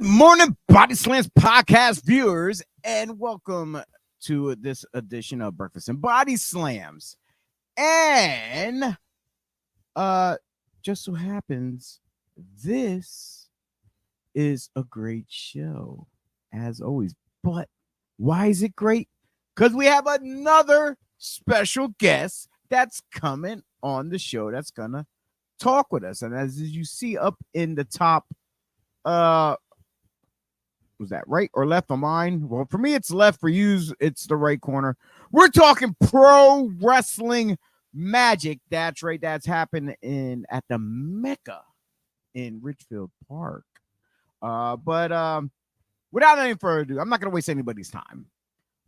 morning, BodySlams podcast viewers, and welcome to this edition of Breakfast and Body Slams. And just so happens, this is a great show, as always. But why is it great? Because we have another special guest that's coming on the show that's gonna talk with us. And as you see up in the top, was that right or left on mine? Well, for me, it's left. For you, it's the right corner. We're talking pro wrestling magic. That's right. That's happened at the Mecca in Richfield Park. But without any further ado, I'm not going to waste anybody's time.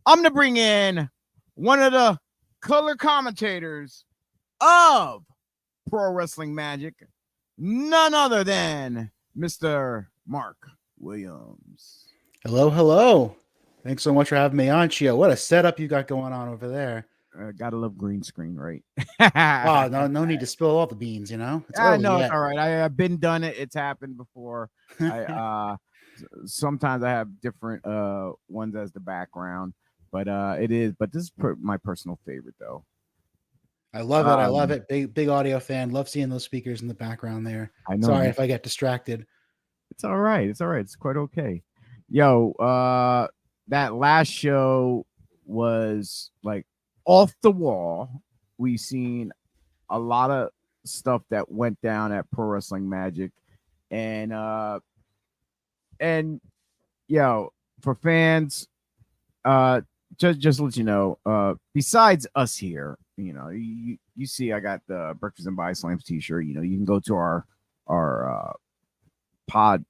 I'm going to bring in one of the color commentators of pro wrestling magic, none other than Mr. Mark Williams. Hello. Thanks so much for having me on, Chio. What a setup you got going on over there. Gotta love green screen, right? Oh, no need to spill all the beans, you know? It's it's all right. I've been done it. It's happened before. Sometimes I have different ones as the background, but this is my personal favorite, though. I love it. I love it. Big audio fan. Love seeing those speakers in the background there. I know. Sorry if I get distracted. It's all right. It's quite okay. Yo, that last show was like off the wall. We've seen a lot of stuff that went down at Pro Wrestling Magic, and yo, for fans, just to let you know, besides us here, you know, you see, I got the Breakfast and BodySlams t-shirt. You know, you can go to our podcast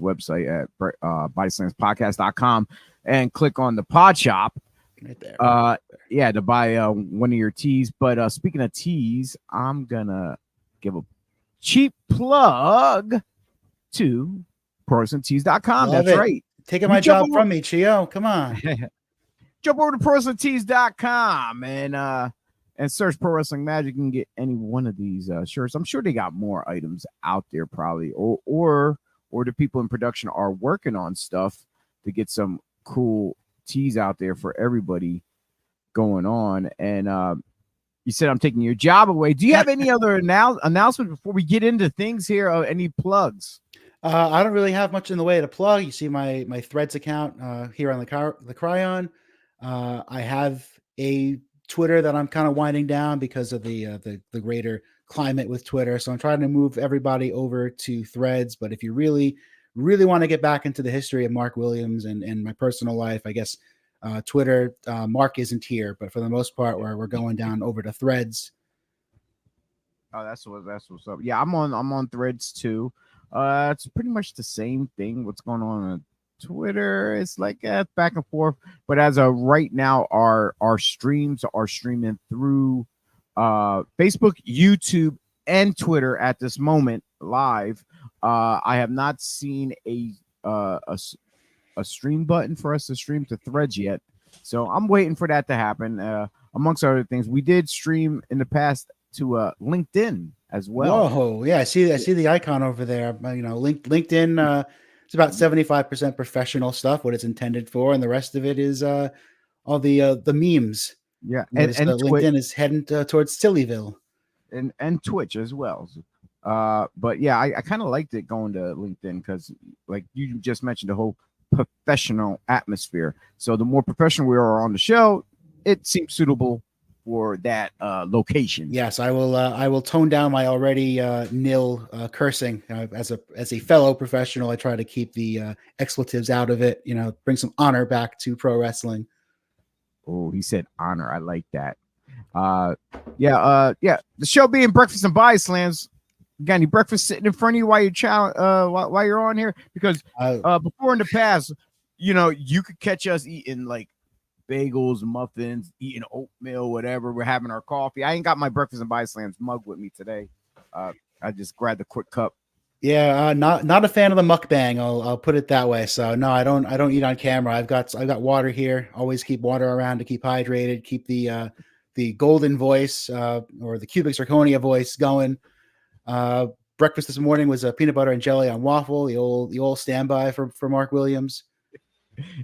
website at bodyslamspodcast.com and click on the pod shop right there. To buy one of your tees. But speaking of tees, I'm gonna give a cheap plug to ProWrestlingTees.com. That's it. Right. Taking my job from me, Chio. Come on. Jump over to ProWrestlingTees.com and search Pro Wrestling Magic and get any one of these shirts. I'm sure they got more items out there, probably, or the people in production are working on stuff to get some cool tees out there for everybody going on. And you said I'm taking your job away. Do you have any other announcement before we get into things here? Any plugs? I don't really have much in the way to plug. You see my Threads account here on the Cryon. I have a Twitter that I'm kind of winding down because of the greater climate with Twitter. So I'm trying to move everybody over to Threads. But if you really want to get back into the history of Mark Williams and my personal life, I guess Twitter, Mark isn't here. But for the most part, we're going down over to Threads. Oh, that's what's up. Yeah, I'm on Threads too. It's pretty much the same thing. What's going on Twitter? It's like back and forth. But as of right now, our streams are streaming through Facebook, YouTube, and Twitter at this moment live. I have not seen a stream button for us to stream to Threads yet, so I'm waiting for that to happen. Amongst other things, we did stream in the past to LinkedIn as well. Whoa, yeah, I see the icon over there. You know, LinkedIn. It's about 75% professional stuff, what it's intended for, and the rest of it is all the memes. Yeah, and LinkedIn is heading towards Sillyville, and Twitch as well. But yeah, I kind of liked it going to LinkedIn because, like you just mentioned, the whole professional atmosphere. So the more professional we are on the show, it seems suitable for that location. Yes, I will tone down my already nil cursing. As a fellow professional, I try to keep the expletives out of it. You know, bring some honor back to pro wrestling. Oh, he said honor. I like that. The show being Breakfast and BodySlams. Got any breakfast sitting in front of you while you're on here? Because before in the past, you know, you could catch us eating like bagels, muffins, eating oatmeal, whatever. We're having our coffee. I ain't got my Breakfast and BodySlams mug with me today. I just grabbed a quick cup. Yeah, not a fan of the mukbang. I'll put it that way. So no, I don't eat on camera. I've got water here. Always keep water around to keep hydrated. Keep the golden voice or the cubic zirconia voice going. breakfast this morning was a peanut butter and jelly on waffle, the old standby for Mark Williams.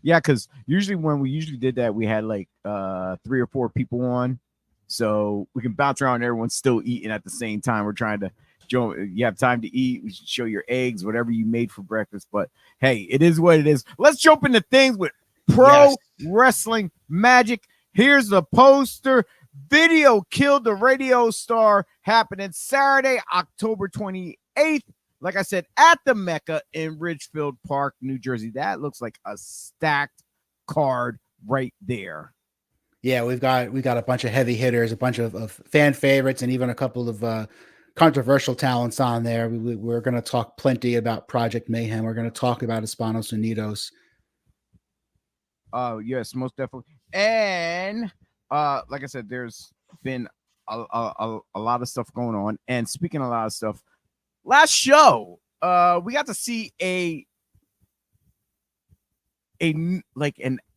Yeah, because usually when we usually did that, we had like 3 or 4 people on, so we can bounce around and everyone's still eating at the same time. We're trying to, you have time to eat, we should show your eggs, whatever you made for breakfast. But hey, it is what it is. Let's jump into things with Pro Wrestling Magic. Here's the poster. Video killed the radio star, happening Saturday, October 28th. Like I said, at the Mecca in Ridgefield Park, New Jersey. That looks like a stacked card right there. Yeah, we've got a bunch of heavy hitters, a bunch of fan favorites, and even a couple of controversial talents on there. We're going to talk plenty about Project Mayhem. We're going to talk about Hispanos Unidos. Yes, most definitely. And like I said, there's been a lot of stuff going on. And speaking of a lot of stuff, last show, we got to see an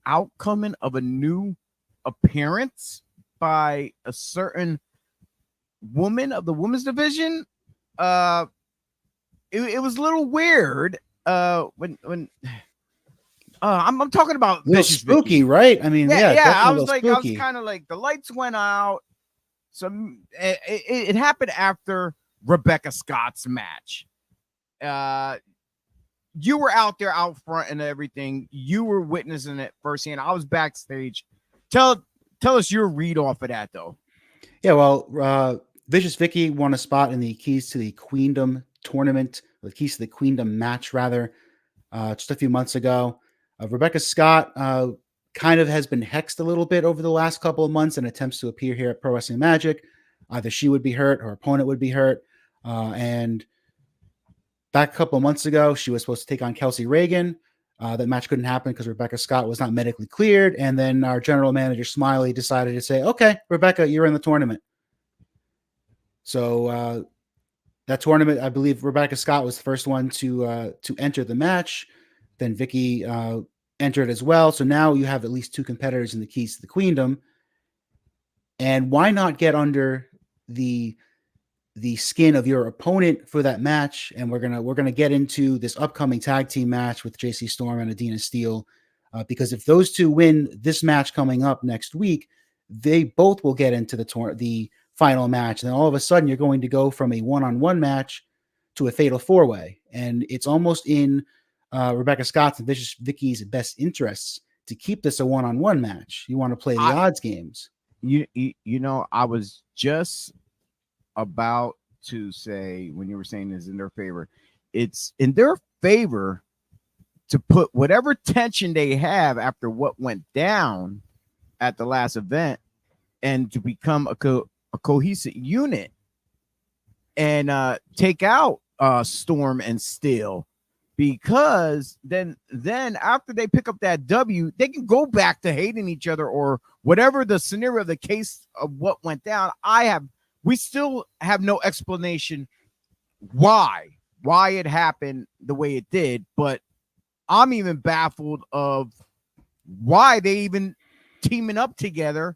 outcoming of a new appearance by a certain woman of the women's division. It was a little weird. When I'm talking about Vicious spooky, Vicky. Right? I mean, yeah. I was kind of like the lights went out. So it happened after Rebecca Scott's match. You were out there out front and everything. You were witnessing it firsthand. I was backstage. Tell us your read off of that, though. Yeah, well, Vicious Vicky won a spot in the Keys to the Queendom tournament, or the Keys to the Queendom match, rather, just a few months ago. Rebecca Scott kind of has been hexed a little bit over the last couple of months in attempts to appear here at Pro Wrestling Magic. Either she would be hurt, her opponent would be hurt. And back a couple of months ago, she was supposed to take on Kelsey Reagan. That match couldn't happen because Rebecca Scott was not medically cleared. And then our general manager, Smiley, decided to say, okay, Rebecca, you're in the tournament. So that tournament, I believe Rebecca Scott was the first one to enter the match. Then Vicky entered as well. So now you have at least 2 competitors in the Keys to the Queendom. And why not get under the skin of your opponent for that match? And we're gonna get into this upcoming tag team match with JC Storm and Adina Steele, because if those 2 win this match coming up next week, they both will get into the final match. And then all of a sudden, you're going to go from a 1-on-1 match to a fatal 4-way, and it's almost in Rebecca Scott's and Vicious Vicky's best interests to keep this a 1-on-1 match. You want to play the odds games. You know, I was just about to say, when you were saying it's in their favor, it's in their favor to put whatever tension they have after what went down at the last event and to become a cohesive unit and take out Storm and Steele, because then after they pick up that W, they can go back to hating each other or whatever the scenario of the case of what went down. We still have no explanation why it happened the way it did, but I'm even baffled of why they even teaming up together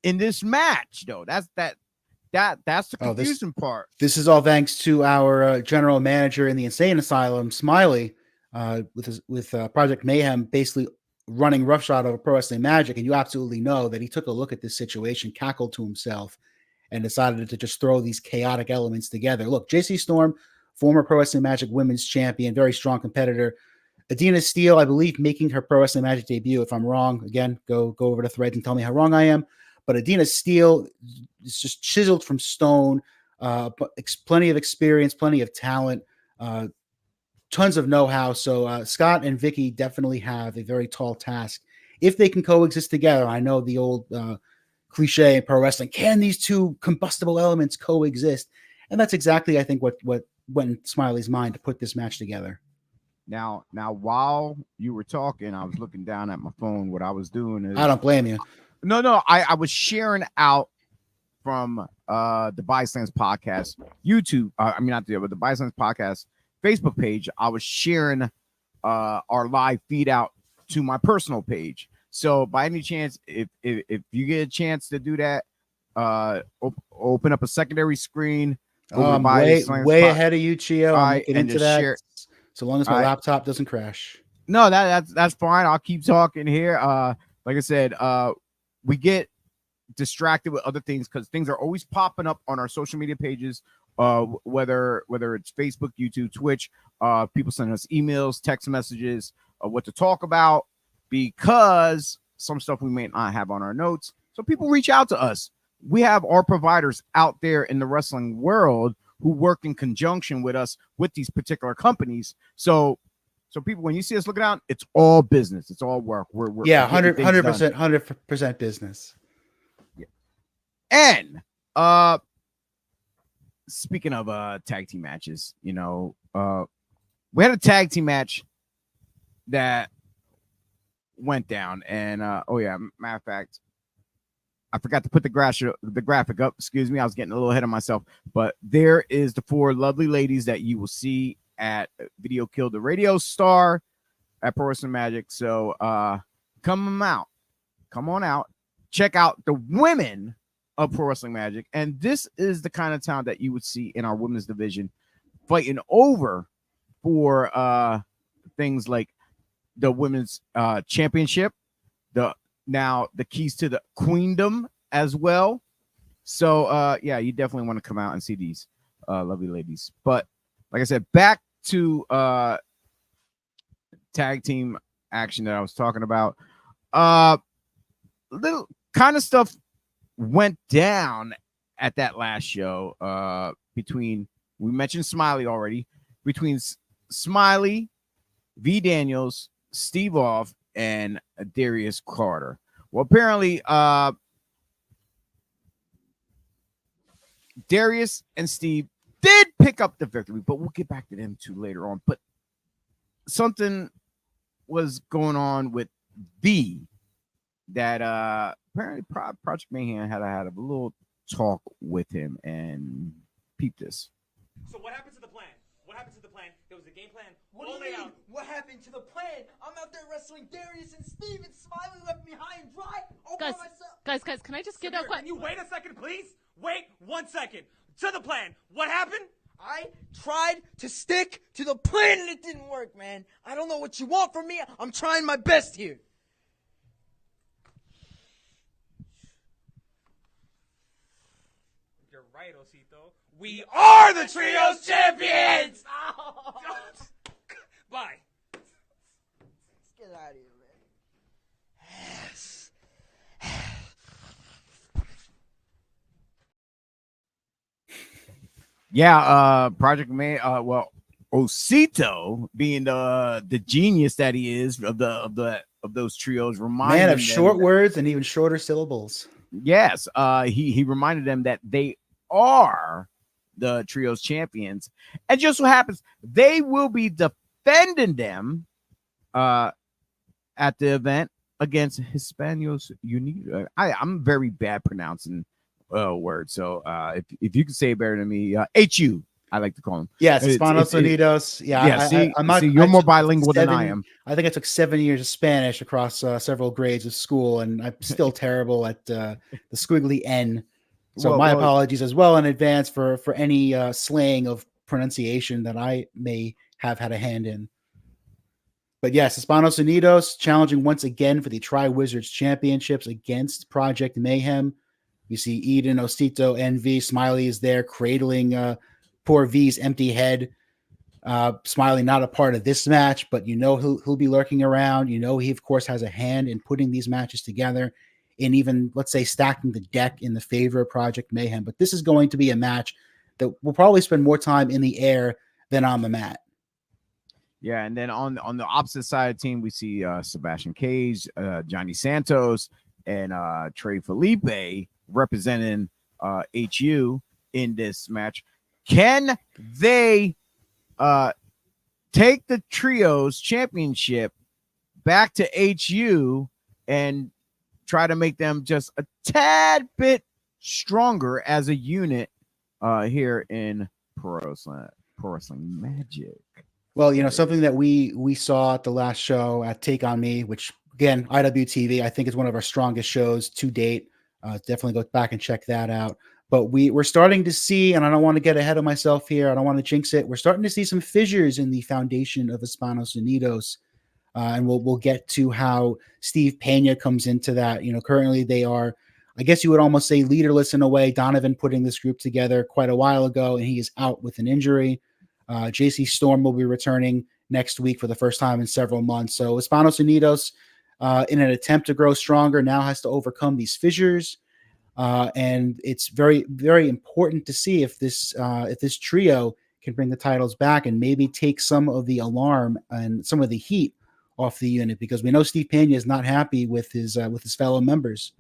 in this match, though. That's the confusing part. This is all thanks to our general manager in the insane asylum, Smiley, with Project Mayhem basically running roughshod over Pro Wrestling Magic, and you absolutely know that he took a look at this situation, cackled to himself, and decided to just throw these chaotic elements together. Look, JC Storm, former Pro Wrestling Magic Women's Champion, very strong competitor. Adina Steele, I believe, making her Pro Wrestling Magic debut. If I'm wrong, again, go over to Threads and tell me how wrong I am. But Adina Steele is just chiseled from stone, plenty of experience, plenty of talent, tons of know-how. So Scott and Vicky definitely have a very tall task. If they can coexist together, I know the old cliche in pro wrestling, can these 2 combustible elements coexist? And that's exactly, I think, what went in Smiley's mind to put this match together. Now, while you were talking, I was looking down at my phone. What I was doing is, I don't blame you. No, I was sharing out from the BodySlams podcast YouTube. The BodySlams podcast Facebook page. I was sharing our live feed out to my personal page. So by any chance, if you get a chance to do that, open up a secondary screen, over to BodySlams Way ahead of you, Chio. I'm looking and into just that. share. So long as my laptop doesn't crash. No, that's fine. I'll keep talking here. Like I said, we get distracted with other things because things are always popping up on our social media pages. Whether it's Facebook, YouTube, Twitch, people send us emails, text messages of what to talk about because some stuff we may not have on our notes. So people reach out to us. We have our providers out there in the wrestling world who work in conjunction with us with these particular companies. So people, when you see us looking out, it's all business. It's all work. We're 100% business. Yeah. And speaking of tag team matches, we had a tag team match that went down, and matter of fact, I forgot to put the graphic up. Excuse me, I was getting a little ahead of myself. But there is the 4 lovely ladies that you will see at Video Kill the Radio Star at Pro Wrestling Magic. So come on out, check out the women of Pro Wrestling Magic. And this is the kind of talent that you would see in our women's division fighting over for things like the women's championship, the keys to the queendom as well. So you definitely want to come out and see these lovely ladies. But like I said, back to tag team action that I was talking about. Little kind of stuff went down at that last show between, we mentioned Smiley already, between Smiley, V Daniels, Steve Off, and Darius Carter. Well, apparently Darius and Steve did pick up the victory, but we'll get back to them too later on. But something was going on with V that apparently Project Mayhem had a little talk with him, and peep this. So what happened to the plan? What happened to the plan? There was a game plan. What do you mean? What happened to the plan? I'm out there wrestling Darius and Steve, and Smiley left me high and dry all by myself. Guys, can I just get Samir, can you wait a second, please? Wait 1 second. To the plan. What happened? I tried to stick to the plan and it didn't work, man. I don't know what you want from me. I'm trying my best here. You're right, Osito. We are the Trios champions! Oh. Bye. Let's get out of here, man. Yes. Yeah, Project May. Osito, being the genius that he is of those trios, reminded man of short words and even shorter syllables. Yes, he reminded them that they are the trios champions, and just so happens they will be defending them at the event against Hispanos Unidos. I'm very bad pronouncing words, so if you can say it better than me, HU. I like to call them. Yes, Hispanos Unidos. Yeah, I'm not. You're more bilingual than I am. I think I took 7 years of Spanish across several grades of school, and I'm still terrible at the squiggly N. So my apologies as well in advance for any slang of pronunciation that I may have had a hand in. But yes, Hispanos Unidos challenging once again for the Tri-Wizards Championships against Project Mayhem. You see Eden, Osito, and V. Smiley is there cradling poor V's empty head. Smiley not a part of this match, but he'll be lurking around. He of course has a hand in putting these matches together and even, let's say, stacking the deck in the favor of Project Mayhem. But this is going to be a match that will probably spend more time in the air than on the mat. Yeah, and then on the opposite side of the team, we see Sebastian Cage, Johnny Santos, and Trey Felipe representing HU in this match. Can they take the Trios Championship back to HU and try to make them just a tad bit stronger as a unit here in Pro Wrestling Magic? Well, something that we saw at the last show at Take On Me, which again, IWTV, I think is one of our strongest shows to date. Definitely go back and check that out. But we're starting to see, and I don't want to get ahead of myself here. I don't want to jinx it. We're starting to see some fissures in the foundation of Hispanos Unidos. And we'll get to how Steve Pena comes into that. You know, currently they are, I guess you would almost say, leaderless in a way. Donovan putting this group together quite a while ago, and he is out with an injury. JC Storm will be returning next week for the first time in several months. So Hispanos Unidos, in an attempt to grow stronger, now has to overcome these fissures. And it's very, very important to see if this trio can bring the titles back and maybe take some of the alarm and some of the heat off the unit, because we know Steve Pena is not happy with his fellow members.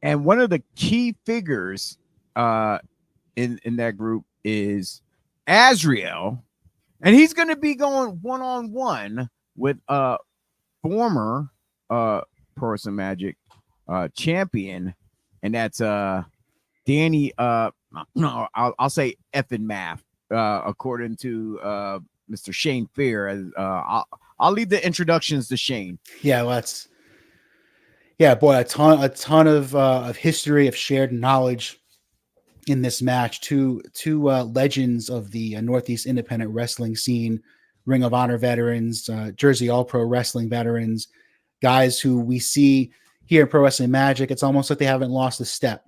And one of the key figures in that group is Azriel, and he's going to be going one-on-one with former Pro Wrestling Magic champion, and that's Danny. No, I'll say effing math. According to Mr. Shane Fair, I'll leave the introductions to Shane. Yeah, boy, a ton of history, of shared knowledge in this match. Two legends of the Northeast independent wrestling scene, Ring of Honor veterans, Jersey All Pro Wrestling veterans, guys who we see here in Pro Wrestling Magic. It's almost like they haven't lost a step.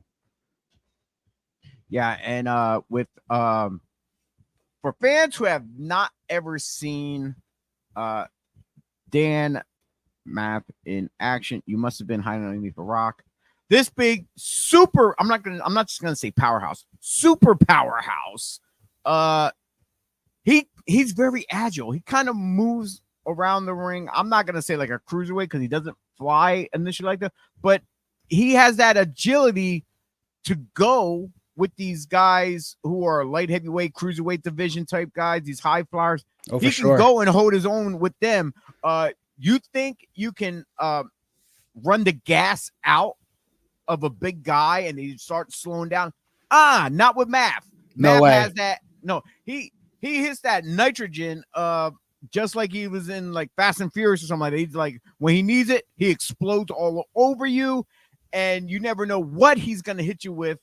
Yeah, and with for fans who have not ever seen Dan Math in action, you must have been hiding underneath a rock. This big super, I'm not just gonna say powerhouse, super powerhouse. He's very agile. He kind of moves around the ring. I'm not gonna say like a cruiserweight because he doesn't fly initially like that, but he has that agility to go with these guys who are light heavyweight, cruiserweight division type guys, these high flyers. Oh, he can go and hold his own with them. You think you can run the gas out of a big guy and he starts slowing down? Not with Math. No Math way. has that. No, he hits that nitrogen just like he was in like Fast and Furious or something like that. He's like, when he needs it, he explodes all over you, and you never know what he's gonna hit you with.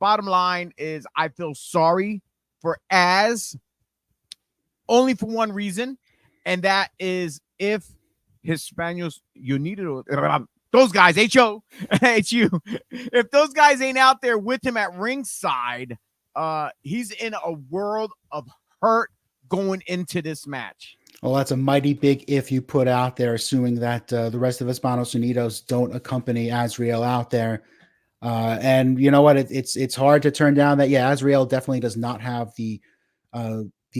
Bottom line is, I feel sorry for Az only for one reason, and that is if Hispanos Unidos, those guys, HU, if those guys ain't out there with him at ringside, he's in a world of hurt going into this match. Well, that's a mighty big if you put out there, assuming that the rest of Hispanos Unidos don't accompany Azriel out there. And you know what? It's hard to turn down that. Yeah, Azriel definitely does not have the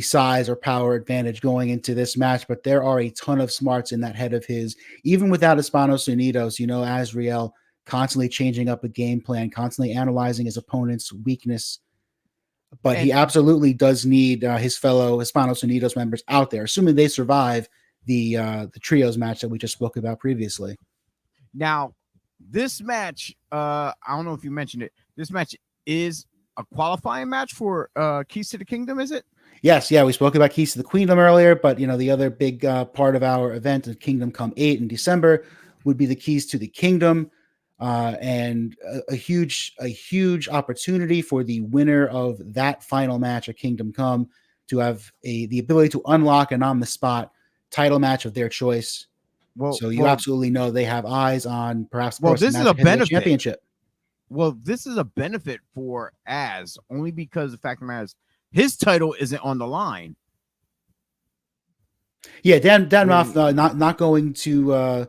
size or power advantage going into this match, but there are a ton of smarts in that head of his. Even without Hispanos Unidos, you know, Azriel constantly changing up a game plan, constantly analyzing his opponent's weakness. But he absolutely does need his fellow Hispanos Unidos members out there, assuming they survive the trios match that we just spoke about previously. Now, this match, I don't know if you mentioned it. This match is a qualifying match for Keys to the Kingdom, is it? Yes, yeah, we spoke about Keys to the Queendom earlier, but you know the other big part of our event, the Kingdom Come 8 in December, would be the Keys to the Kingdom, and a huge opportunity for the winner of that final match at Kingdom Come to have the ability to unlock an on-the-spot title match of their choice. Well, so you absolutely know they have eyes on perhaps. Well, this is a benefit. Championship. Well, this is a benefit for Az, only because the fact of the matter is his title isn't on the line. Yeah, Dan Roth not going to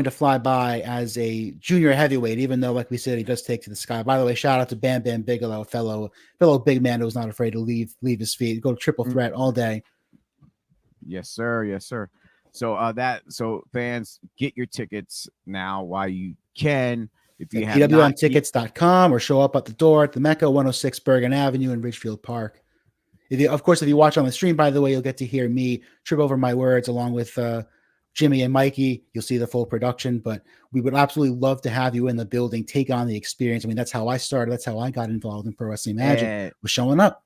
fly by as a junior heavyweight, even though, like we said, he does take to the sky. By the way, shout out to Bam Bam Bigelow, a fellow big man who was not afraid to leave his feet, go triple threat all day. Yes, sir. Yes, sir. So fans, get your tickets now while you can. If you have PWMtickets.com or show up at the door at the Mecca, 106 Bergen Avenue in Ridgefield Park. If you watch on the stream, by the way, you'll get to hear me trip over my words along with Jimmy and Mikey. You'll see the full production, but we would absolutely love to have you in the building, take on the experience. I mean, that's how I started. That's how I got involved in Pro Wrestling Magic, was showing up.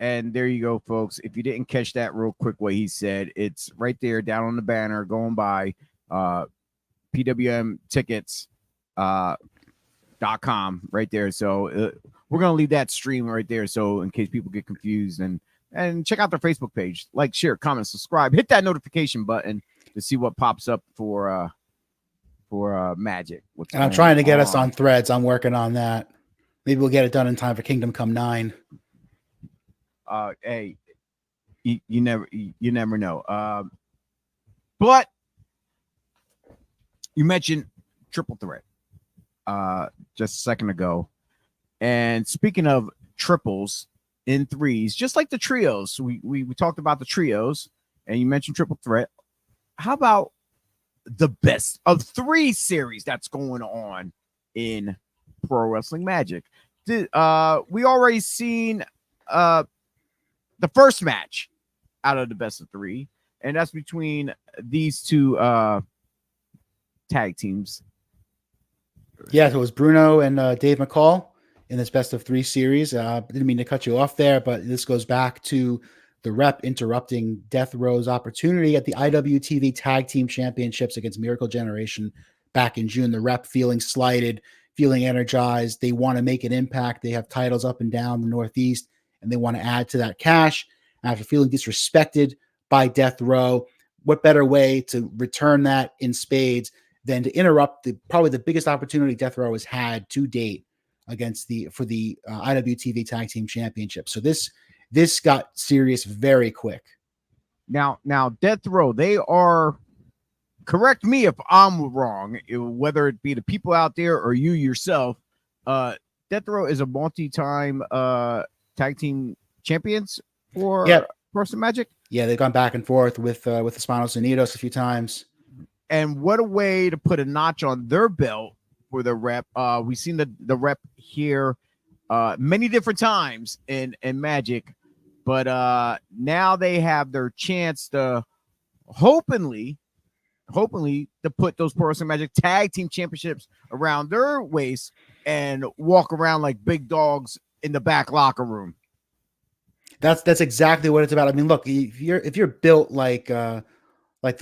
And there you go, folks. If you didn't catch that real quick, what he said, it's right there down on the banner going by PWM tickets. .com right there. So we're gonna leave that stream right there. So in case people get confused, and check out their Facebook page, like, share, comment, subscribe, hit that notification button to see what pops up for Magic. And I'm trying to get us on Threads. I'm working on that. Maybe we'll get it done in time for Kingdom Come 9. Hey, you never know. But you mentioned triple threat just a second ago. And speaking of triples in threes, just like the trios, we talked about the trios, and you mentioned triple threat. How about the best of 3 series that's going on in Pro Wrestling Magic? We already seen the first match out of the best of 3, and that's between these two tag teams. Yeah, so it was Bruno and Dave McCall in this best of 3 series. Didn't mean to cut you off there, but this goes back to the Rep interrupting Death Row's opportunity at the IWTV Tag Team Championships against Miracle Generation back in June. The Rep feeling slighted, feeling energized. They want to make an impact. They have titles up and down the Northeast, and they want to add to that cash. After feeling disrespected by Death Row, what better way to return that in spades than to interrupt probably the biggest opportunity Death Row has had to date for the IWTV Tag Team Championship. So this got serious very quick. Now, Death Row, they are, correct me if I'm wrong, whether it be the people out there or you yourself, Death Row is a multi-time tag team champions for Person Magic. Yeah, they've gone back and forth with the Spanos Unidos a few times. And what a way to put a notch on their belt for the Rep. We've seen the Rep here many different times in Magic, but now they have their chance to hopefully to put those Pro Wrestling Magic Tag Team Championships around their waist and walk around like big dogs in the back locker room. That's exactly what it's about. I mean, look, if you're built like the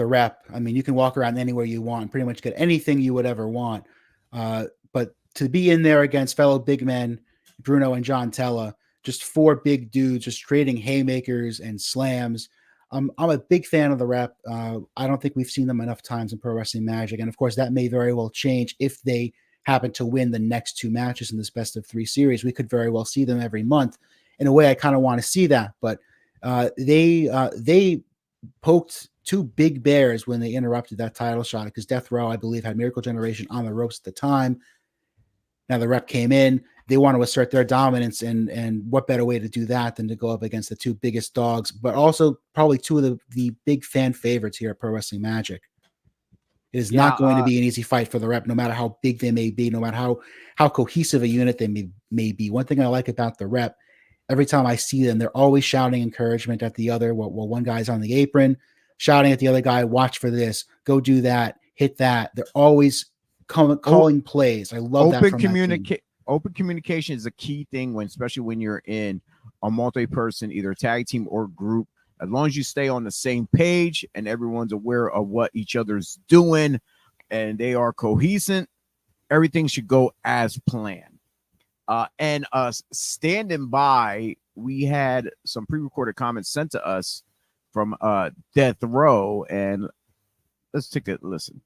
Rep, I mean, you can walk around anywhere you want and pretty much get anything you would ever want. But to be in there against fellow big men, Bruno and John Tella, just 4 big dudes just trading haymakers and slams. I'm a big fan of the Rep. I don't think we've seen them enough times in Pro Wrestling Magic. And of course, that may very well change if they happen to win the next 2 matches in this best of 3 series. We could very well see them every month. In a way, I kind of want to see that. But they poked 2 big bears when they interrupted that title shot, because Death Row, I believe, had Miracle Generation on the ropes at the time. Now the Rep came in. They want to assert their dominance, and what better way to do that than to go up against the 2 biggest dogs, but also probably 2 of the big fan favorites here at Pro Wrestling Magic. It is not going to be an easy fight for the Rep, no matter how big they may be, no matter how cohesive a unit they may be. One thing I like about the Rep, every time I see them, they're always shouting encouragement at the other. Well, one guy's on the apron, shouting at the other guy, watch for this, go do that, hit that. They're always calling plays. I love that from that team. Open communication is a key thing, especially when you're in a multi-person, either tag team or group. As long as you stay on the same page and everyone's aware of what each other's doing and they are cohesive, everything should go as planned. And standing by, we had some pre-recorded comments sent to us from Death Row, and let's take a listen.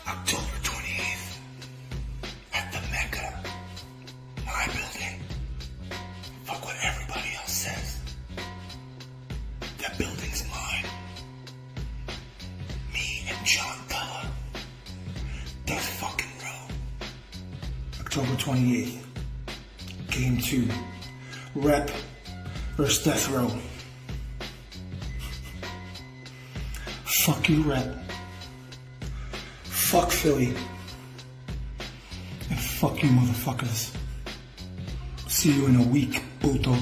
October 28th at the Mecca, my building. Fuck what everybody else says. That building's mine. Me and John Bella. Death fucking Row. October 28th. Game 2. Rep versus Death Row. Fuck you, Rep. Fuck Philly. And fuck you, motherfuckers. See you in a week, puto.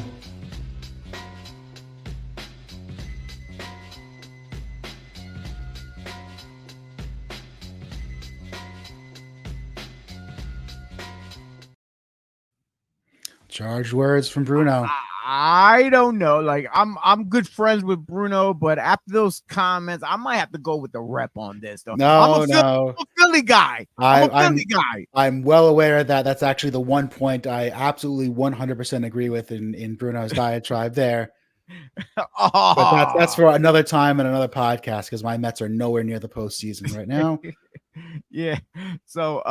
Charged words from Bruno. I don't know. Like I'm good friends with Bruno, but after those comments, I might have to go with the rep on this. Though I'm a Philly guy. I'm a Philly guy. I'm well aware that that's actually the one point I absolutely 100% agree with in Bruno's diatribe there. But that's for another time and another podcast because my Mets are nowhere near the postseason right now. Yeah. So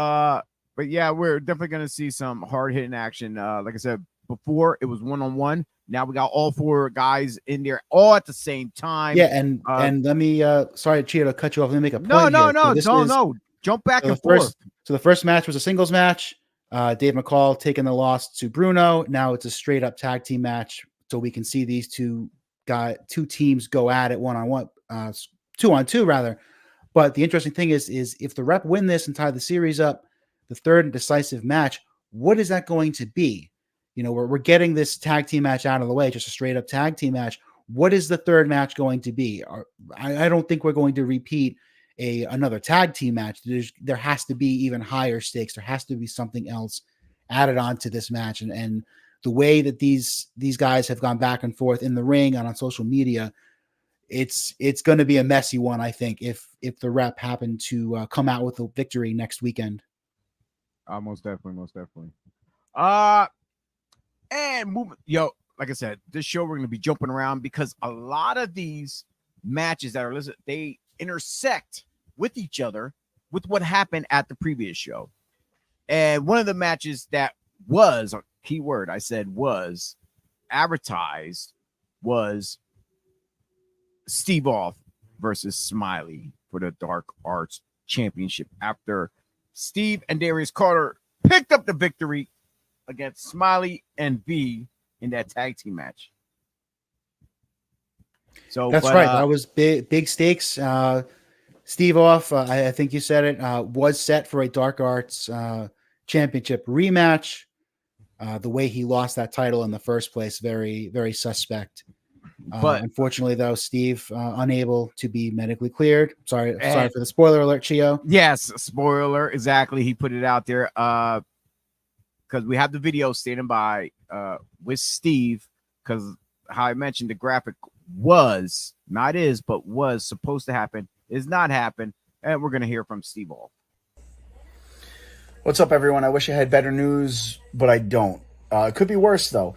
but yeah, we're definitely gonna see some hard hitting action. Like I said before, it was 1-on-1. Now we got all 4 guys in there all at the same time. Yeah, and let me sorry, Chio, to cut you off. Let me make a point. No. Jump back and forth. So the first match was a singles match. Dave McCall taking the loss to Bruno. Now it's a straight up tag team match. So we can see these two teams go at it 1-on-1, 2-on-2 rather. But the interesting thing is if the rep win this and tie the series up, the third and decisive match, what is that going to be? You know, we're getting this tag team match out of the way, just a straight up tag team match. What is the third match going to be? I don't think we're going to repeat another tag team match. There has to be even higher stakes. There has to be something else added on to this match. And the way that these guys have gone back and forth in the ring and on social media, it's going to be a messy one, I think, if the rep happened to come out with a victory next weekend. Most definitely. And moving, like I said, this show we're going to be jumping around because a lot of these matches that are listed, they intersect with each other with what happened at the previous show. And one of the matches that was a key word I said was advertised was Steve Off versus Smiley for the Dark Arts Championship after Steve and Darius Carter picked up the victory against Smiley and V in that tag team match. So that's right. That was big stakes. Steve Off, I think you said it, was set for a Dark Arts Championship rematch. The way he lost that title in the first place, very, very suspect. But unfortunately, though, Steve unable to be medically cleared. Sorry for the spoiler alert, Chio. Yes, spoiler. Exactly. He put it out there because we have the video standing by with Steve because how I mentioned the graphic was supposed to happen, is not happen, and we're going to hear from Steve All. What's up, everyone? I wish I had better news, but I don't. It could be worse, though.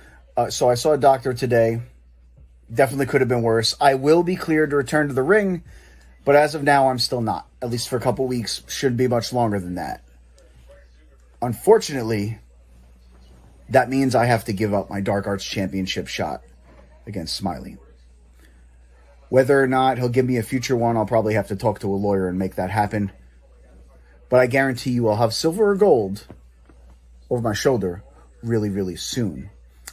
So I saw a doctor today. Definitely could have been worse. I will be cleared to return to the ring, but as of now, I'm still not. At least for a couple weeks. Shouldn't be much longer than that. Unfortunately, that means I have to give up my Dark Arts Championship shot against Smiley. Whether or not he'll give me a future one, I'll probably have to talk to a lawyer and make that happen. But I guarantee you I'll have silver or gold over my shoulder really, really soon.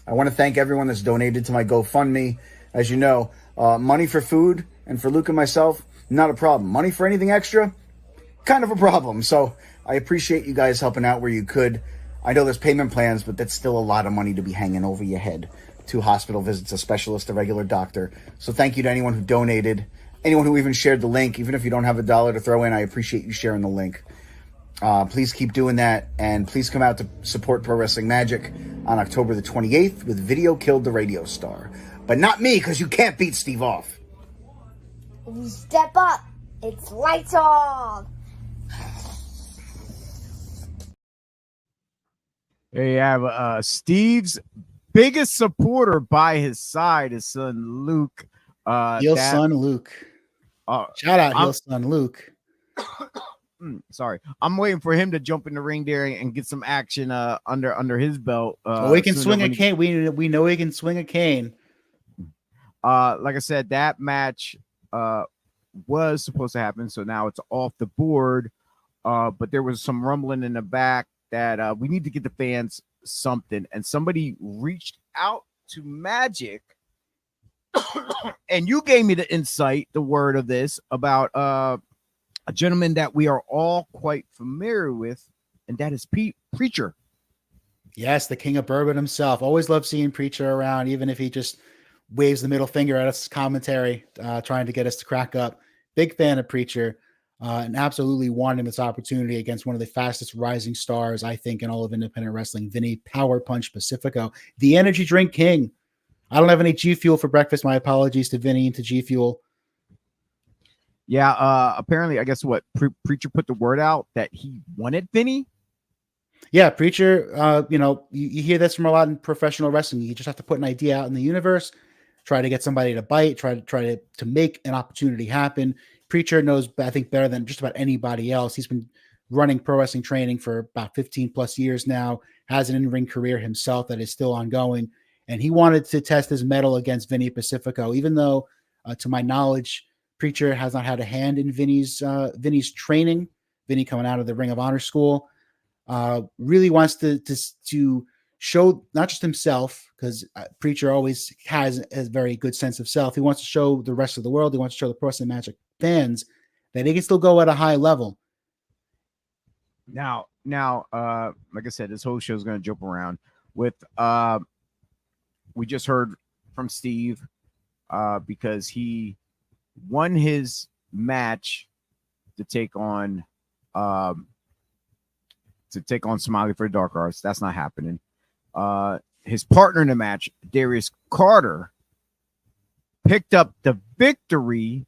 I want to thank everyone that's donated to my GoFundMe. As you know, money for food and for Luke and myself, not a problem. Money for anything extra, kind of a problem. So I appreciate you guys helping out where you could. I know there's payment plans, but that's still a lot of money to be hanging over your head. 2 hospital visits, a specialist, a regular doctor. So thank you to anyone who donated, anyone who even shared the link. Even if you don't have $1 to throw in, I appreciate you sharing the link. Please keep doing that, and please come out to support Pro Wrestling Magic on October the 28th with Video Killed the Radio Star. But not me, because you can't beat Steve Off. If you step up, it's lights off. There you have Steve's biggest supporter by his side, his son Luke. Heel son Luke. Shout out heel son Luke. Sorry, I'm waiting for him to jump in the ring there and get some action under his belt. He can swing a cane. We know he can swing a cane. Like I said, that match was supposed to happen, so now it's off the board. But there was some rumbling in the back that we need to get the fans something, and somebody reached out to Magic, and you gave me the insight, the word of this about a gentleman that we are all quite familiar with, and that is Preacher. Yes, the king of bourbon himself. Always love seeing Preacher around, even if he just waves the middle finger at us commentary, trying to get us to crack up. Big fan of Preacher, and absolutely wanted this opportunity against one of the fastest rising stars, I think, in all of independent wrestling, Vinny Power Punch Pacifico, the energy drink king. I don't have any G Fuel for breakfast. My apologies to Vinny and to G Fuel. Yeah, apparently, I guess what Preacher put the word out that he wanted Vinny. Yeah, Preacher, you hear this from a lot in professional wrestling. You just have to put an idea out in the universe, try to get somebody to bite, try to make an opportunity happen. Preacher knows, I think, better than just about anybody else. He's been running pro wrestling training for about 15 plus years now, has an in-ring career himself that is still ongoing. And he wanted to test his mettle against Vinny Pacifico, even though, to my knowledge, Preacher has not had a hand in Vinny's training. Vinny coming out of the Ring of Honor school. Really wants to show not just himself, because Preacher always has a very good sense of self. He wants to show the rest of the world. He wants to show the Pro Wrestling Magic fans that he can still go at a high level. Now, like I said, this whole show is going to jump around with. We just heard from Steve because he won his match to take on Smiley for the Dark Arts. That's not happening. His partner in the match, Darius Carter, picked up the victory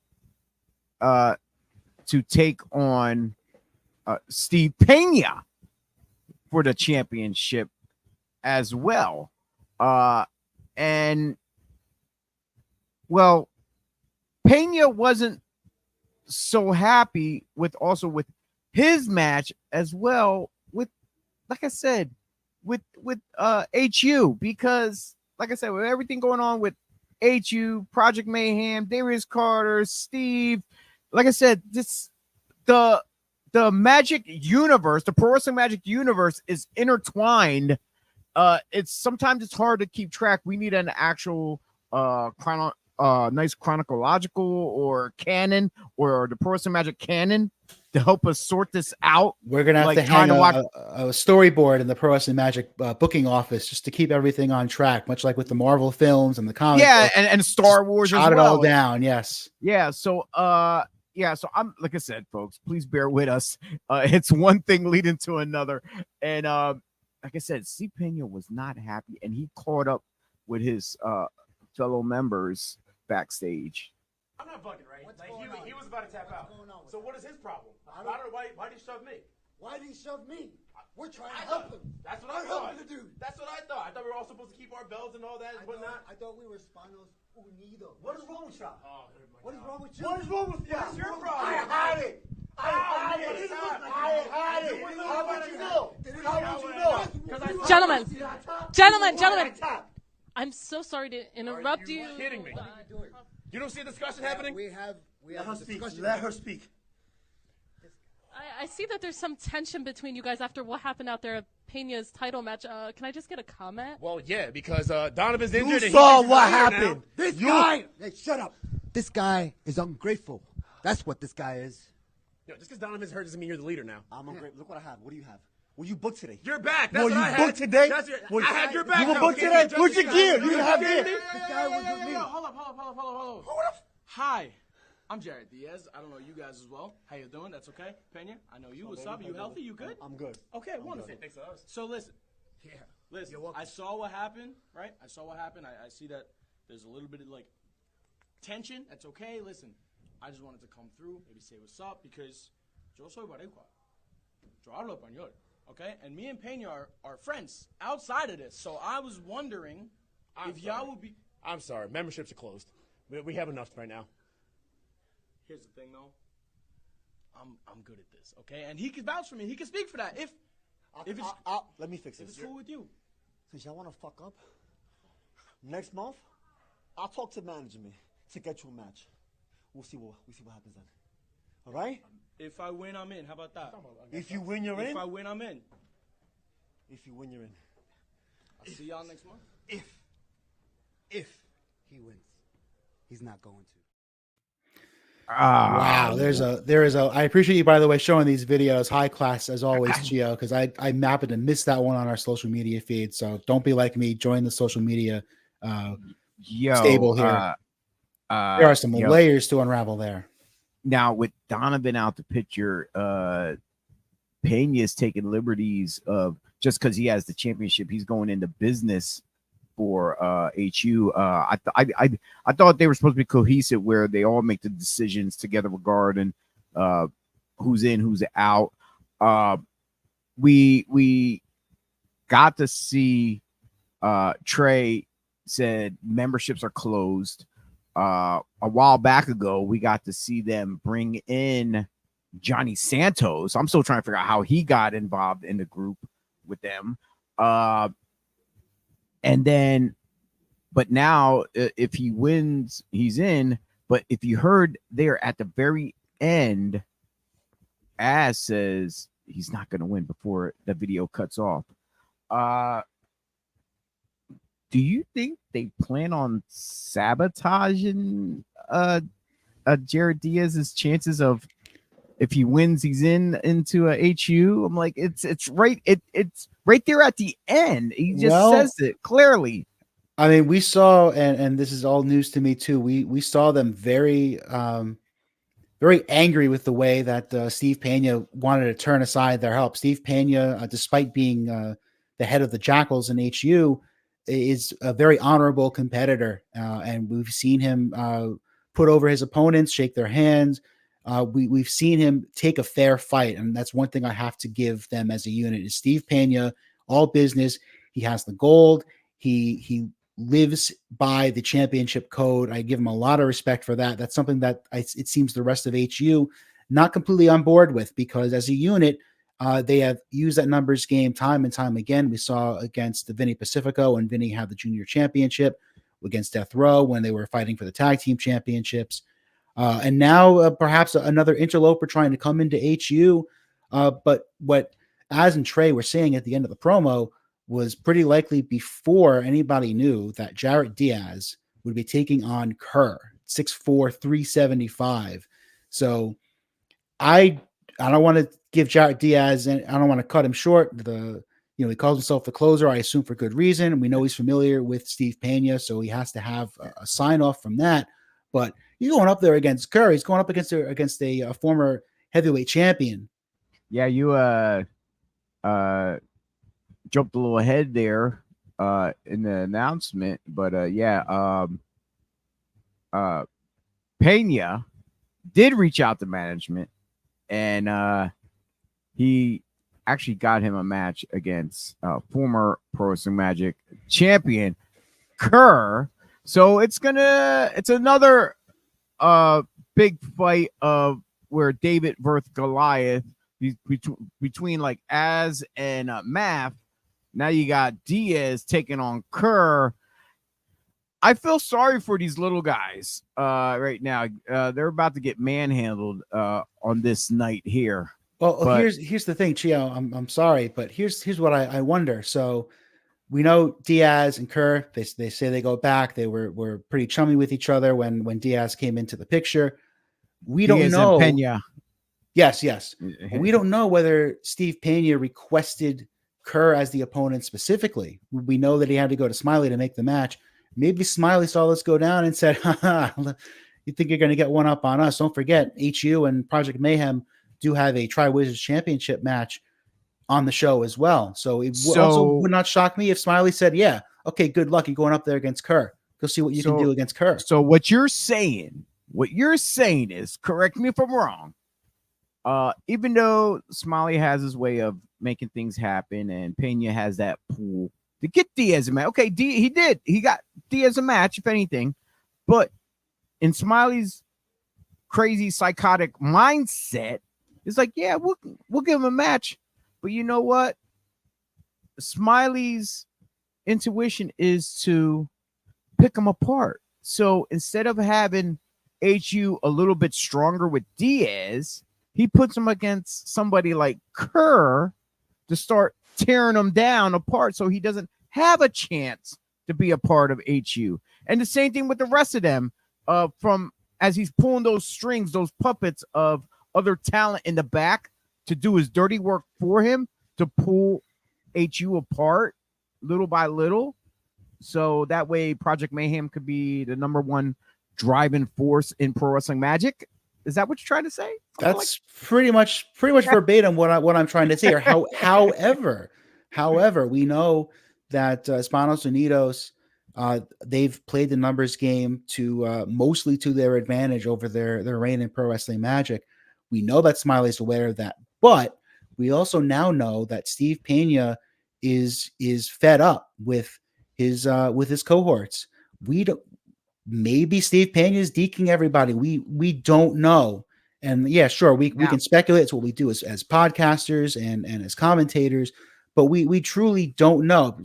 to take on Steve Pena for the championship as well. And well, Pena wasn't so happy with his match as well, with, like I said, with HU, because like I said, with everything going on with HU, Project Mayhem, Darius Carter, Steve, like I said, the Magic universe, the Pro Wrestling Magic universe is intertwined. Sometimes it's hard to keep track. We need an actual nice chronological or canon, or the Pro Wrestling Magic canon to help us sort this out. We're gonna have to hang a storyboard in the Pro Wrestling Magic booking office just to keep everything on track, much like with the Marvel films and the comics. Yeah, and Star Wars. Jot it all down. Yes. Yeah. So so I'm, like I said, folks, please bear with us. It's one thing leading to another, and like I said, Steve Pena was not happy, and he caught up with his fellow members backstage. I'm not bugging, right? Like he was about to tap out. So what is his problem? I don't know why did he shove me? Why did he shove me? We're trying to help him. That's what I thought. That's what I thought. I thought we were all supposed to keep our bells and all that and whatnot. I thought we were Spanos Unidos. What is wrong with y'all? What is wrong with you? What is wrong with you? What's your problem? I had it. I had it. How would you know? How would you know? Gentlemen. I'm so sorry to interrupt you. Are you kidding me? You don't see a discussion happening? We have a discussion. Let her speak. I see that there's some tension between you guys after what happened out there at Pena's title match. Can I just get a comment? Well, yeah, because Donovan's injured. You saw what happened. This guy. Hey, shut up. This guy is ungrateful. That's what this guy is. Yo, just because Donovan's hurt doesn't mean you're the leader now. I'm ungrateful. Look what I have. What do you have? Were you booked today? You're back. That's Were what I you had. booked today? I had your back. You were booked today? Where's your gear? You didn't have gear. This guy was with me. Hold up. Hi, I'm Jared Diaz. I don't know you guys as well. How you doing? That's okay. Pena, I know you. What's up? You healthy? You good? I'm good. Okay, wonderful. So listen. Yeah. Listen, I saw what happened, right? I saw what happened. I see that there's a little bit of like tension. That's okay. Listen, I just wanted to come through, maybe say what's up, because yo soy boricua. Yo hablo español. Okay? And me and Pena are friends outside of this. So I was wondering if y'all would be. I'm sorry. Memberships are closed. We have enough right now. Here's the thing, though. I'm good at this, okay? And he can vouch for me. He can speak for that. If let me fix if this. it's cool with you. Since y'all want to fuck up, next month, I'll talk to management to get you a match. We'll see what happens then. All right? If I win, I'm in. How about that? If you win, you're in. If I win, I'm in. If you win, you're in. I'll see y'all next month. If he wins, he's not going to. Wow, there is a. I appreciate you, by the way, showing these videos. High class as always, Chio, because I happened to miss that one on our social media feed. So don't be like me. Join the social media stable here. There are some layers to unravel there. Now with Donovan out the picture, Pena's taking liberties of, just because he has the championship, he's going into business for HU. I thought they were supposed to be cohesive, where they all make the decisions together regarding who's in, who's out. We got to see Trey said memberships are closed. A while back ago, we got to see them bring in Johnny Santos. I'm still trying to figure out how he got involved in the group with them. And then, but now if he wins, he's in. But if you heard there at the very end, Az says he's not going to win before the video cuts off. Do you think they plan on sabotaging Jared Diaz's chances of, if he wins, he's into a HU? I'm like, it's right there at the end. He just says it clearly. I mean, we saw, and this is all news to me too. We saw them very very angry with the way that Steve Pena wanted to turn aside their help. Steve Pena, despite being the head of the Jackals in HU, is a very honorable competitor, and we've seen him put over his opponents, shake their hands. We've seen him take a fair fight, and that's one thing I have to give them as a unit. Is Steve Pena, all business. He has the gold. He lives by the championship code. I give him a lot of respect for that. That's something that it seems the rest of HU not completely on board with, because as a unit, they have used that numbers game time and time again. We saw against the Vinny Pacifico when Vinny had the junior championship, against Death Row when they were fighting for the tag team championships. And now perhaps another interloper trying to come into HU. But what Az and Trey were saying at the end of the promo was pretty likely before anybody knew that Jarrett Diaz would be taking on Kerr, 6'4", 375. So I don't want to give Jarrett Diaz, and I don't want to cut him short. He calls himself the closer, I assume for good reason. We know he's familiar with Steve Pena, so he has to have a sign off from that. But he's going up there against Kerr. He's going up against a former heavyweight champion. Yeah, you jumped a little ahead there in the announcement, but Pena did reach out to management, and he actually got him a match against former Pro Wrestling Magic champion Kerr. So it's another big fight of where David versus Goliath between like Az and Math. Now you got Diaz taking on Kerr. I feel sorry for these little guys right now. They're about to get manhandled on this night here. Well, here's the thing, Chio. I'm sorry, but here's what I wonder. So we know Diaz and Kerr. They say they go back. They were pretty chummy with each other when Diaz came into the picture. We Diaz don't know. And Pena. Yes. We don't know whether Steve Pena requested Kerr as the opponent specifically. We know that he had to go to Smiley to make the match. Maybe Smiley saw this go down and said, you think you're going to get one up on us? Don't forget, HU and Project Mayhem do have a Tri-Wizards Championship match on the show as well. So it also would not shock me if Smiley said, yeah, okay, good luck. You're going up there against Kerr. Go see what you can do against Kerr. So what you're saying is, correct me if I'm wrong, even though Smiley has his way of making things happen and Pena has that pool to get Diaz a match. Okay, he got Diaz a match, if anything, but in Smiley's crazy psychotic mindset, it's like, yeah, we'll give him a match. But you know what? Smiley's intuition is to pick them apart. So instead of having HU a little bit stronger with Diaz, he puts him against somebody like Kerr to start tearing him down apart, so he doesn't have a chance to be a part of HU. And the same thing with the rest of them, from as he's pulling those strings, those puppets of other talent in the back to do his dirty work for him to pull HU apart little by little. So that way Project Mayhem could be the number one driving force in Pro Wrestling Magic. Is that what you're trying to say? That's pretty much verbatim what I'm trying to say here. However, we know that Espanos Unidos They've played the numbers game to mostly to their advantage over their reign in pro wrestling magic. We know that Smiley's aware of that, but we also now know that Steve Pena is fed up with his cohorts. We don't. Maybe Steve Pena is deking everybody. We don't know. And yeah, sure, we can speculate. It's what we do as podcasters and as commentators, but we truly don't know.